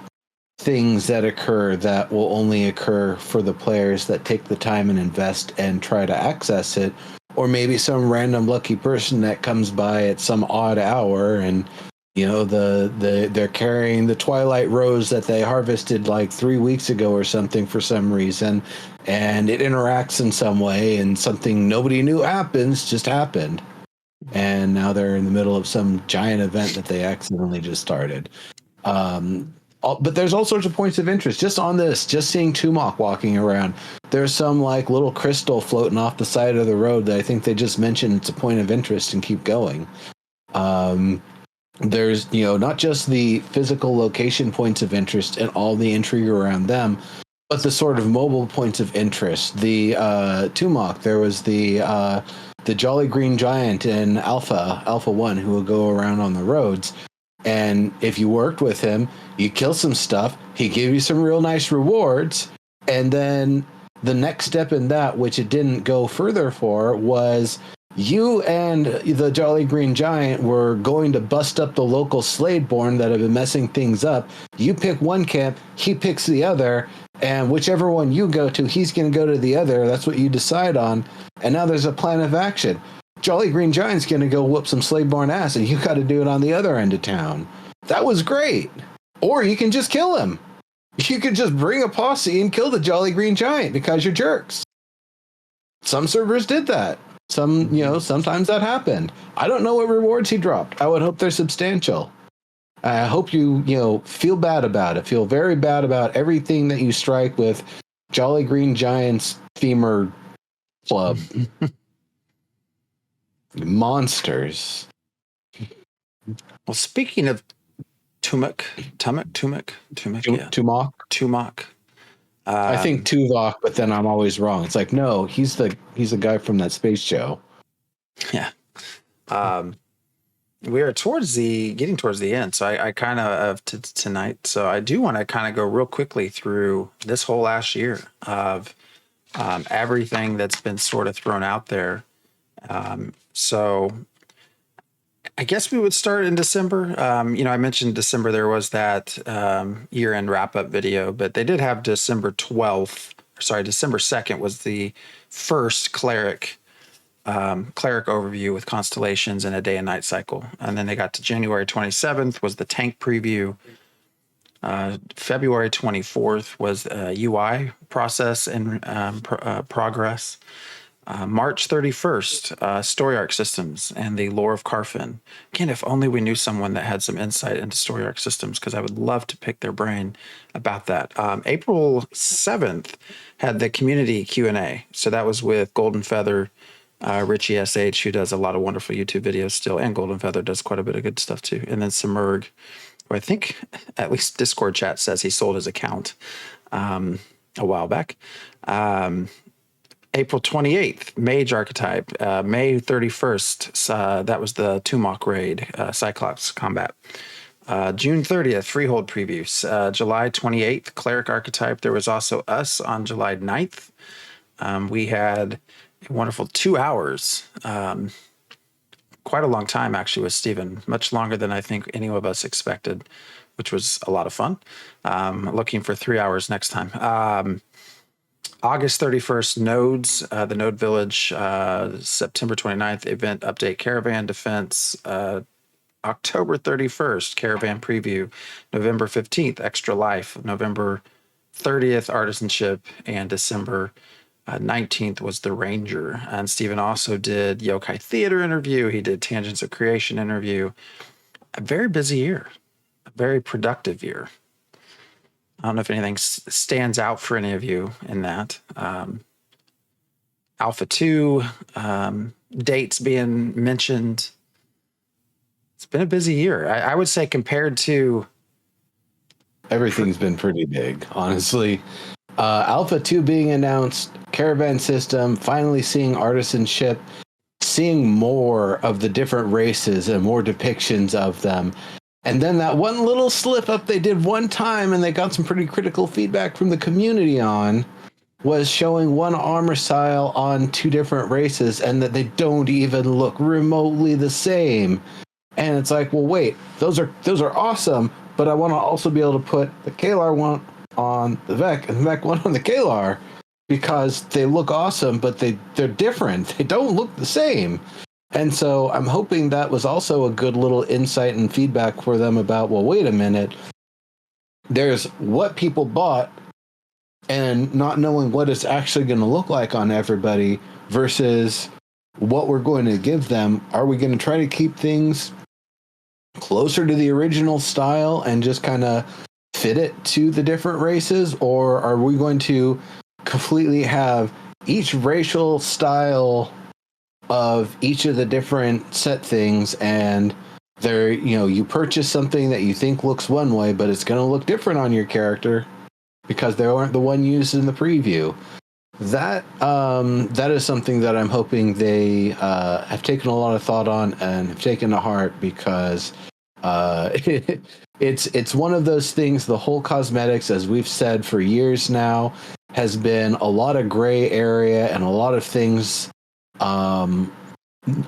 things that occur that will only occur for the players that take the time and invest and try to access it, or maybe some random lucky person that comes by at some odd hour and they're carrying the Twilight Rose that they harvested like 3 weeks ago or something for some reason, and it interacts in some way, and something nobody knew just happened. And now they're in the middle of some giant event that they accidentally just started. But there's all sorts of points of interest just on this. Just seeing Tumok walking around. There's some like little crystal floating off the side of the road that I think they just mentioned it's a point of interest and keep going. There's not just the physical location points of interest and all the intrigue around them, but the sort of mobile points of interest. The Tumok, there was the Jolly Green Giant in Alpha 1 who will go around on the roads. And if you worked with him, you kill some stuff, he gave you some real nice rewards. And then the next step in that, which it didn't go further for, was you and the Jolly Green Giant were going to bust up the local Sladeborn that have been messing things up. You pick one camp, he picks the other, and whichever one you go to, he's going to go to the other. That's what you decide on. And now there's a plan of action. Jolly Green Giant's going to go whoop some Sladeborn ass, and you got to do it on the other end of town. That was great. Or you can just kill him. You could just bring a posse and kill the Jolly Green Giant because you're jerks. Some servers did that. Sometimes that happened. I don't know what rewards he dropped. I would hope they're substantial. I hope you feel bad about it. Feel very bad about everything that you strike with Jolly Green Giant's femur club. Monsters. Well, speaking of Tumok. I think Tuvok, but then I'm always wrong. It's like, no, he's the guy from that space show. Yeah. We are getting towards the end. So I kind of tonight. So I do want to kind of go real quickly through this whole last year of everything that's been sort of thrown out there. So I guess we would start in December. I mentioned December, there was that year-end wrap-up video, but they did have December 2nd was the first cleric overview with constellations and a day and night cycle. And then they got to January 27th was the tank preview. February 24th was UI process and progress. March 31st, story arc systems and the lore of Carfin. Again, if only we knew someone that had some insight into story arc systems, because I would love to pick their brain about that. April 7th had the community Q&A. So that was with Golden Feather, Richie SH, who does a lot of wonderful YouTube videos still, and Golden Feather does quite a bit of good stuff too. And then Simurg, who I think at least Discord chat says he sold his account a while back. April 28th, Mage Archetype. May 31st, that was the Tumok raid, Cyclops combat. June 30th, Freehold previews. July 28th, Cleric Archetype. There was also us on July 9th. We had a wonderful 2 hours. Quite a long time, actually, with Steven. Much longer than I think any of us expected, which was a lot of fun. Looking for 3 hours next time. August 31st, Nodes, the Node Village, September 29th, Event Update Caravan Defense, October 31st, Caravan Preview, November 15th, Extra Life, November 30th, Artisanship, and December 19th was the Ranger. And Steven also did Yokai Theater interview. He did Tangents of Creation interview. A very busy year, a very productive year. I don't know if anything stands out for any of you in that. Alpha 2, dates being mentioned. It's been a busy year. I would say compared to... Everything's been pretty big, honestly. Alpha 2 being announced, Caravan System, finally seeing Artisanship, seeing more of the different races and more depictions of them. And then that one little slip up they did one time and they got some pretty critical feedback from the community on was showing one armor style on two different races and that they don't even look remotely the same. And it's like, well, wait, those are awesome, but I want to also be able to put the Kalar one on the Vec and the Vec one on the Kalar because they look awesome, but they're different. They don't look the same. And so I'm hoping that was also a good little insight and feedback for them about, well, wait a minute. There's what people bought and not knowing what it's actually going to look like on everybody versus what we're going to give them. Are we going to try to keep things closer to the original style and just kind of fit it to the different races, or are we going to completely have each racial style of each of the different set things, and there, you purchase something that you think looks one way, but it's going to look different on your character because they aren't the one used in the preview. That is something that I'm hoping they have taken a lot of thought on and have taken to heart, because it's one of those things. The whole cosmetics, as we've said for years now, has been a lot of gray area and a lot of things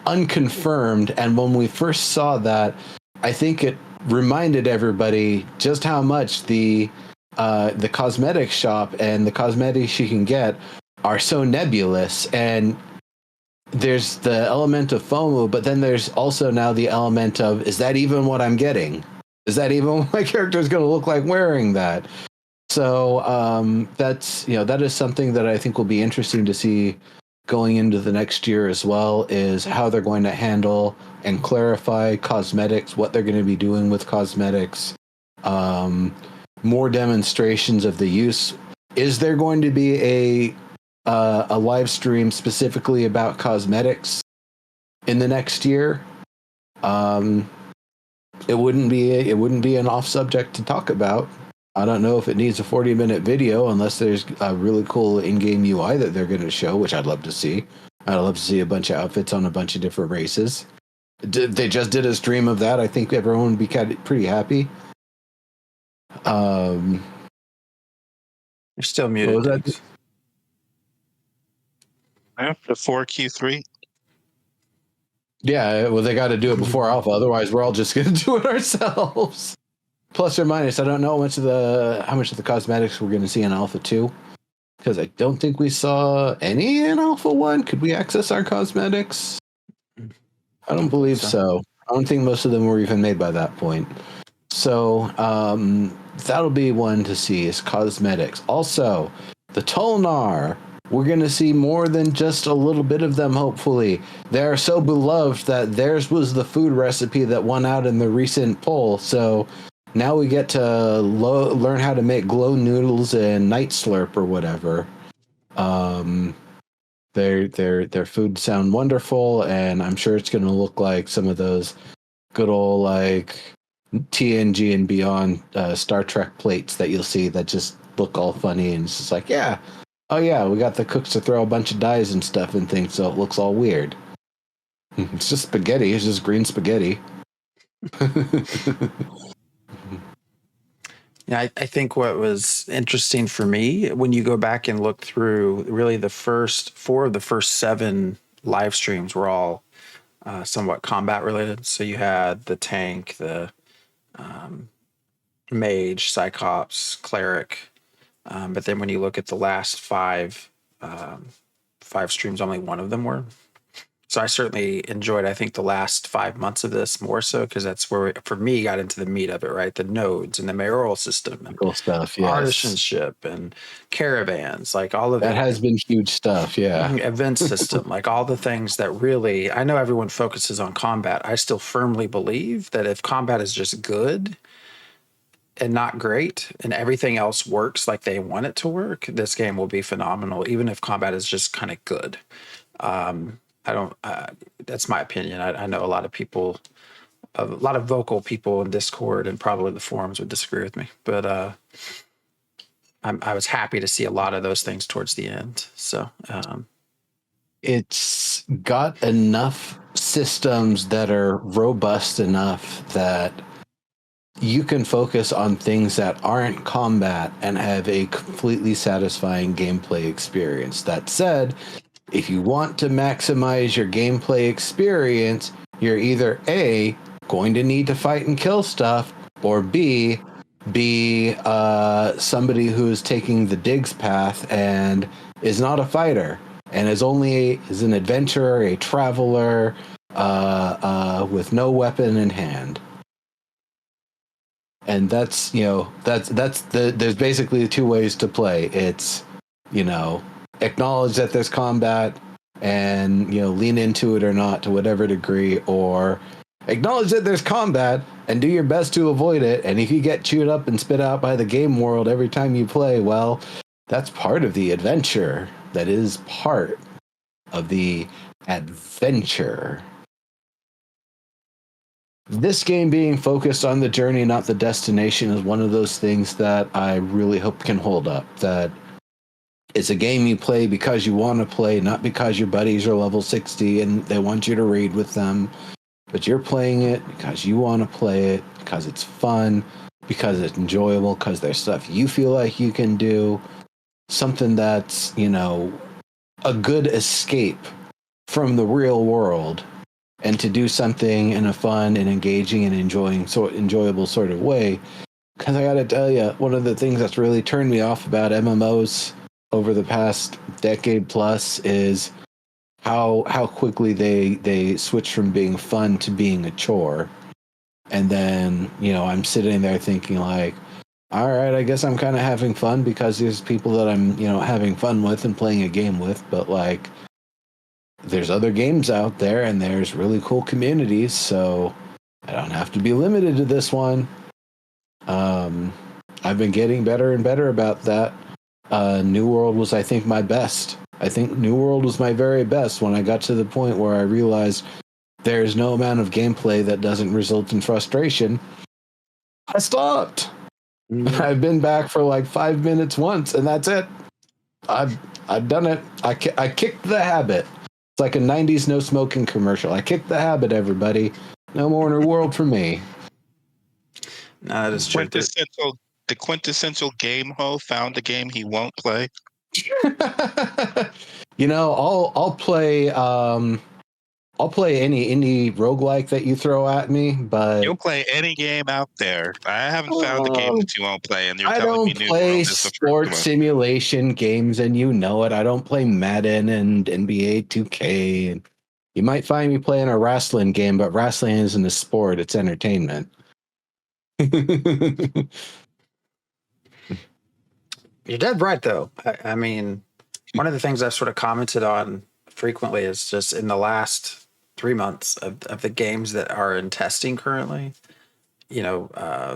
unconfirmed. And when we first saw that, I think it reminded everybody just how much the cosmetic shop and the cosmetics you can get are so nebulous. And there's the element of FOMO, but then there's also now the element of, is that even what I'm getting? Is that even what my character is going to look like wearing that? So that is something that I think will be interesting to see going into the next year as well, is how they're going to handle and clarify cosmetics, what they're going to be doing with cosmetics, more demonstrations of the use. Is there going to be a live stream specifically about cosmetics in the next year? It wouldn't be an off subject to talk about. I don't know if it needs a 40-minute video, unless there's a really cool in-game UI that they're going to show, which I'd love to see. I'd love to see a bunch of outfits on a bunch of different races. They just did a stream of that. I think everyone would be pretty happy. You're still muted. What was that? After 4Q3. Yeah, well, they got to do it before alpha. Otherwise, we're all just going to do it ourselves. Plus or minus, I don't know how much of the cosmetics we're going to see in Alpha 2, because I don't think we saw any in Alpha 1. Could we access our cosmetics? I don't believe so. I don't think most of them were even made by that point. So that'll be one to see, is cosmetics. Also, the Tolnar. We're going to see more than just a little bit of them, hopefully. They're so beloved that theirs was the food recipe that won out in the recent poll. So now we get to learn how to make glow noodles and night slurp or whatever. Their food sound wonderful, and I'm sure it's going to look like some of those good old like TNG and Beyond Star Trek plates that you'll see that just look all funny, and it's just like, yeah, oh yeah, we got the cooks to throw a bunch of dyes and stuff and things, so it looks all weird. It's just spaghetti. It's just green spaghetti. Yeah, I think what was interesting for me, when you go back and look through, really the first 4 of the first 7 live streams were all somewhat combat related. So you had the tank, the mage, cyclops, cleric. But then when you look at the last 5 streams, only one of them were. So I certainly enjoyed, I think, the last 5 months of this more so, because that's where, for me, got into the meat of it, right? The nodes and the mayoral system and Cool stuff, yes. Artisanship and caravans, like all of that has been huge stuff, yeah. Event system, like all the things that really, I know everyone focuses on combat. I still firmly believe that if combat is just good and not great, and everything else works like they want it to work, this game will be phenomenal, even if combat is just kind of good. I don't, that's my opinion. I know a lot of people, a lot of vocal people in Discord and probably the forums would disagree with me, but I was happy to see a lot of those things towards the end. So it's got enough systems that are robust enough that you can focus on things that aren't combat and have a completely satisfying gameplay experience. That said, if you want to maximize your gameplay experience, you're either A, going to need to fight and kill stuff, or B, be somebody who's taking the digs path and is not a fighter and is an adventurer, a traveler with no weapon in hand. And that's there's basically 2 ways to play. It's, acknowledge that there's combat and lean into it or not to whatever degree, or acknowledge that there's combat and do your best to avoid it. And if you get chewed up and spit out by the game world every time you play, well, that's part of the adventure. That is part of the adventure. This game being focused on the journey, not the destination, is one of those things that I really hope can hold up. That it's a game you play because you want to play, not because your buddies are level 60 and they want you to raid with them. But you're playing it because you want to play it, because it's fun, because it's enjoyable, because there's stuff you feel like you can do. Something that's, you know, a good escape from the real world, and to do something in a fun and engaging and enjoyable sort of way. Because I got to tell you, one of the things that's really turned me off about MMOs over the past decade plus is how quickly they switch from being fun to being a chore. And then, you know, I'm sitting there thinking like, all right, I guess I'm kind of having fun because there's people that I'm, you know, having fun with and playing a game with, but like there's other games out there and there's really cool communities, so I don't have to be limited to this one. I've been getting better and better about that. New World was, I think, my best. I think New World was my very best when I got to the point where I realized there's no amount of gameplay that doesn't result in frustration. I stopped. I've been back for like 5 minutes once, and that's it. I've done it. I kicked the habit. It's like a 90s no smoking commercial. I kicked the habit, everybody. No more New World for me. No, that is true. The quintessential game ho found a game he won't play. You know, I'll play any indie roguelike that you throw at me, but You'll play any game out there. I haven't found a game that you won't play, and you're telling me New I don't play World is the sports first one. simulation games, and you know it. I don't play Madden and NBA 2K. And you might find me playing a wrestling game, but wrestling isn't a sport; it's entertainment. You're dead right, though. I mean, one of the things I've sort of commented on frequently is just in the last 3 months of the games that are in testing currently, you know,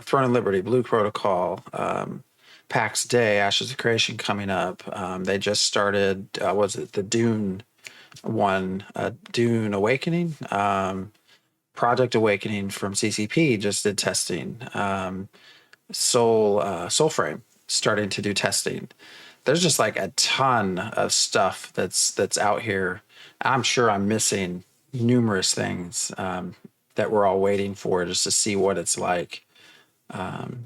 Throne and Liberty, Blue Protocol, PAX Day, Ashes of Creation coming up. They just started, was it the Dune one, Dune Awakening? Project Awakening from CCP just did testing. Soulframe starting to do testing. There's just like a ton of stuff that's out here. I'm sure I'm missing numerous things that we're all waiting for just to see what it's like. But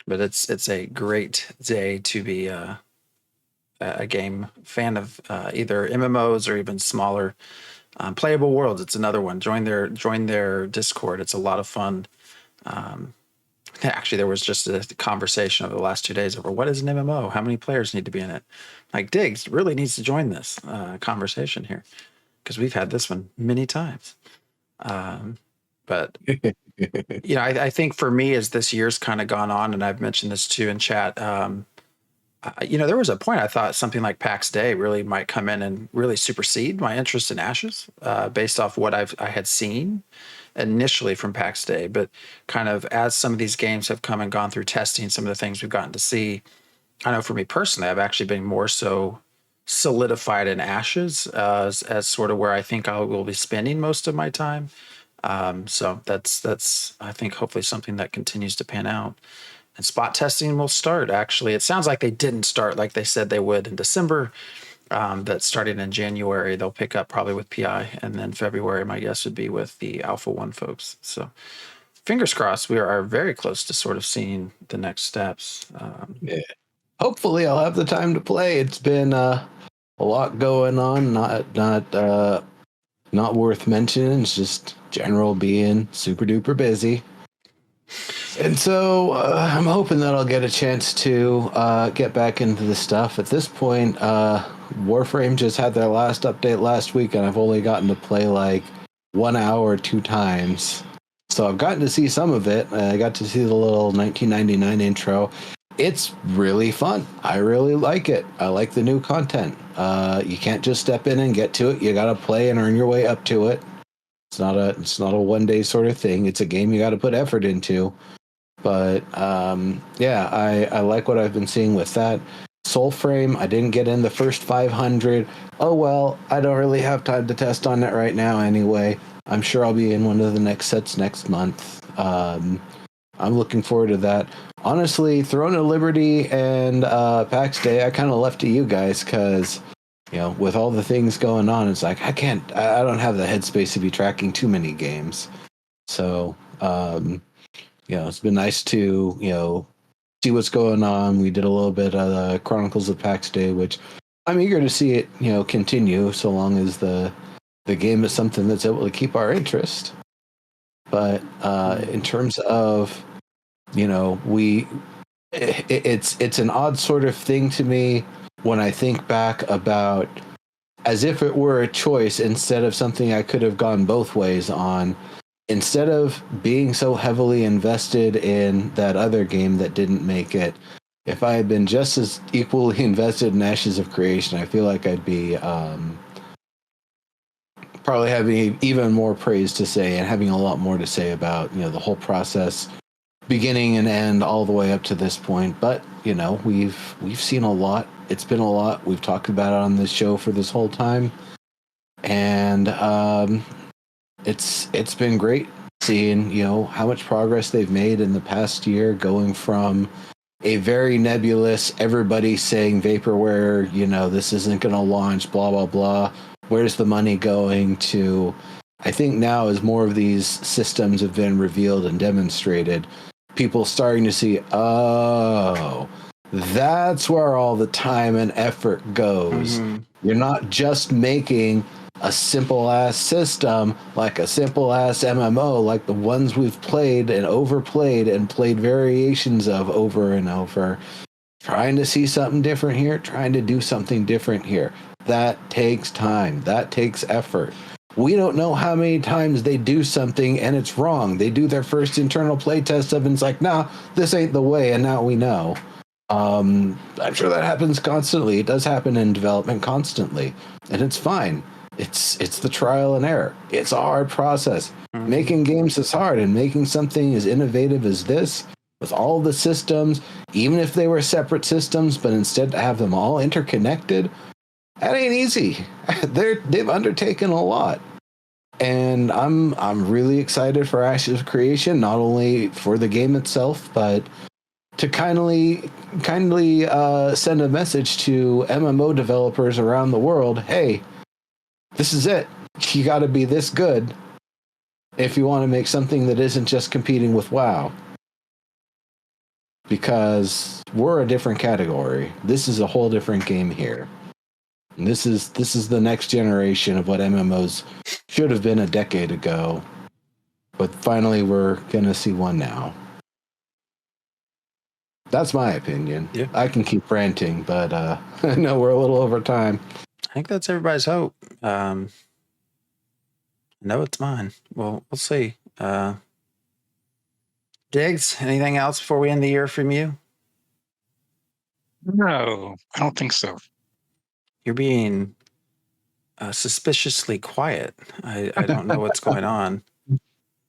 it's a great day to be a game fan of either MMOs or even smaller playable worlds. It's another one. Join their Discord. It's a lot of fun. Actually, there was just a conversation over the last 2 days over what is an MMO? How many players need to be in it? Like Diggs really needs to join this conversation here because we've had this one many times. But you know, I think for me, as this year's kind of gone on, and I've mentioned this too in chat, you know, there was a point I thought something like PAX Day really might come in and really supersede my interest in Ashes based off what I had seen initially from PAX Day. But kind of as some of these games have come and gone through testing, some of the things we've gotten to see, I know for me personally, I've actually been more so solidified in Ashes as sort of where I think I will be spending most of my time. So that's I think hopefully something that continues to pan out. And spot testing will start. Actually, it sounds like they didn't start like they said they would in December. That starting in January, they'll pick up probably with PI, and then February, my guess would be with the Alpha 1 folks. So fingers crossed, we are very close to sort of seeing the next steps. Yeah. Hopefully, I'll have the time to play. It's been a lot going on. Not worth mentioning. It's just general being super duper busy. And so I'm hoping that I'll get a chance to get back into the stuff. At this point, Warframe just had their last update last week, and I've only gotten to play like 1 hour 2 times. So I've gotten to see some of it. I got to see the little 1999 intro. It's really fun. I really like it. I like the new content. You can't just step in and get to it. You got to play and earn your way up to it. It's not a one day sort of thing. It's a game you got to put effort into. But yeah, I like what I've been seeing with that. Soulframe, I didn't get in the first 500. Oh well, I don't really have time to test on it right now anyway. I'm sure I'll be in one of the next sets next month. I'm looking forward to that. Honestly, Throne of Liberty and PAX Day, I kind of left to you guys because, you know, with all the things going on, it's like I don't have the headspace to be tracking too many games. So, you know, it's been nice to, you know, see what's going on. We did a little bit of the Chronicles of PAX Day, which I'm eager to see it, you know, continue so long as the game is something that's able to keep our interest. But in terms of, you know, it's an odd sort of thing to me when I think back about as if it were a choice instead of something I could have gone both ways on. Instead of being so heavily invested in that other game that didn't make it, if I had been just as equally invested in Ashes of Creation, I feel like I'd be probably having even more praise to say and having a lot more to say about, you know, the whole process, beginning and end, all the way up to this point. But you know, we've seen a lot. It's been a lot. We've talked about it on this show for this whole time, and it's been great seeing, you know, how much progress they've made in the past year, going from a very nebulous, everybody saying vaporware, you know, this isn't going to launch, blah blah blah. Where's the money going to? I think now, as more of these systems have been revealed and demonstrated, people starting to see, oh, that's where all the time and effort goes. Mm-hmm. You're not just making a simple ass system like a simple ass MMO like the ones we've played and overplayed and played variations of over and over. Trying to see something different here, trying to do something different here. That takes time. That takes effort. We don't know how many times they do something and it's wrong. They do their first internal play test of it and it's like, nah, this ain't the way, and now we know. I'm sure that happens constantly. It does happen in development constantly, and it's fine. It's the trial and error. It's a hard process. Mm-hmm. Making games is hard, and making something as innovative as this, with all the systems, even if they were separate systems, but instead to have them all interconnected, that ain't easy. They've undertaken a lot, and I'm really excited for Ashes of Creation, not only for the game itself, but to kindly send a message to MMO developers around the world. Hey, this is it. You got to be this good if you want to make something that isn't just competing with WoW. Because we're a different category. This is a whole different game here. And this is the next generation of what MMOs should have been a decade ago. But finally we're going to see one now. That's my opinion. Yeah. I can keep ranting, but I know we're a little over time. I think that's everybody's hope. No, it's mine. Well, we'll see. Diggs, anything else before we end the year from you? No, I don't think so. You're being suspiciously quiet. I don't know what's going on.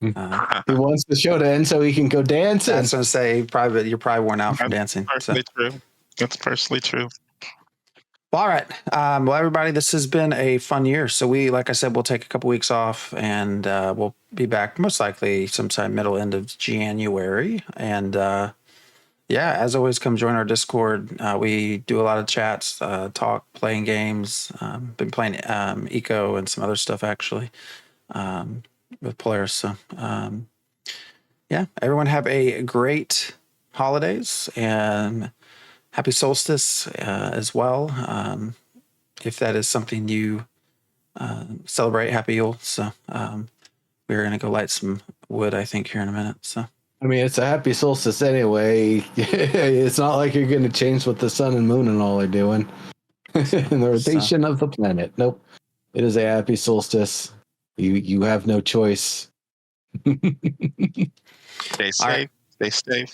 He wants the show to end so he can go dancing. That's what I'm saying. You're probably worn out from dancing. True. That's partially true. Well, all right. Well, everybody, this has been a fun year. So like I said, we'll take a couple weeks off, and we'll be back most likely sometime end of January. And yeah, as always, come join our Discord. We do a lot of chats, talk, playing games. Been playing Eco and some other stuff actually with Polaris. So yeah, everyone have a great holidays and happy solstice as well. If that is something you celebrate, happy Yule. So we're going to go light some wood, I think, here in a minute. So I mean, it's a happy solstice anyway. It's not like you're going to change what the sun and moon and all are doing. And the rotation of the planet. Nope. It is a happy solstice. You have no choice. Stay safe. Right. Stay safe.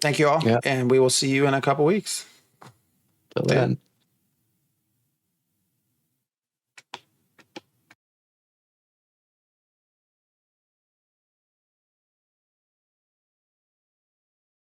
Thank you all. Yep. And we will see you in a couple weeks. Till then.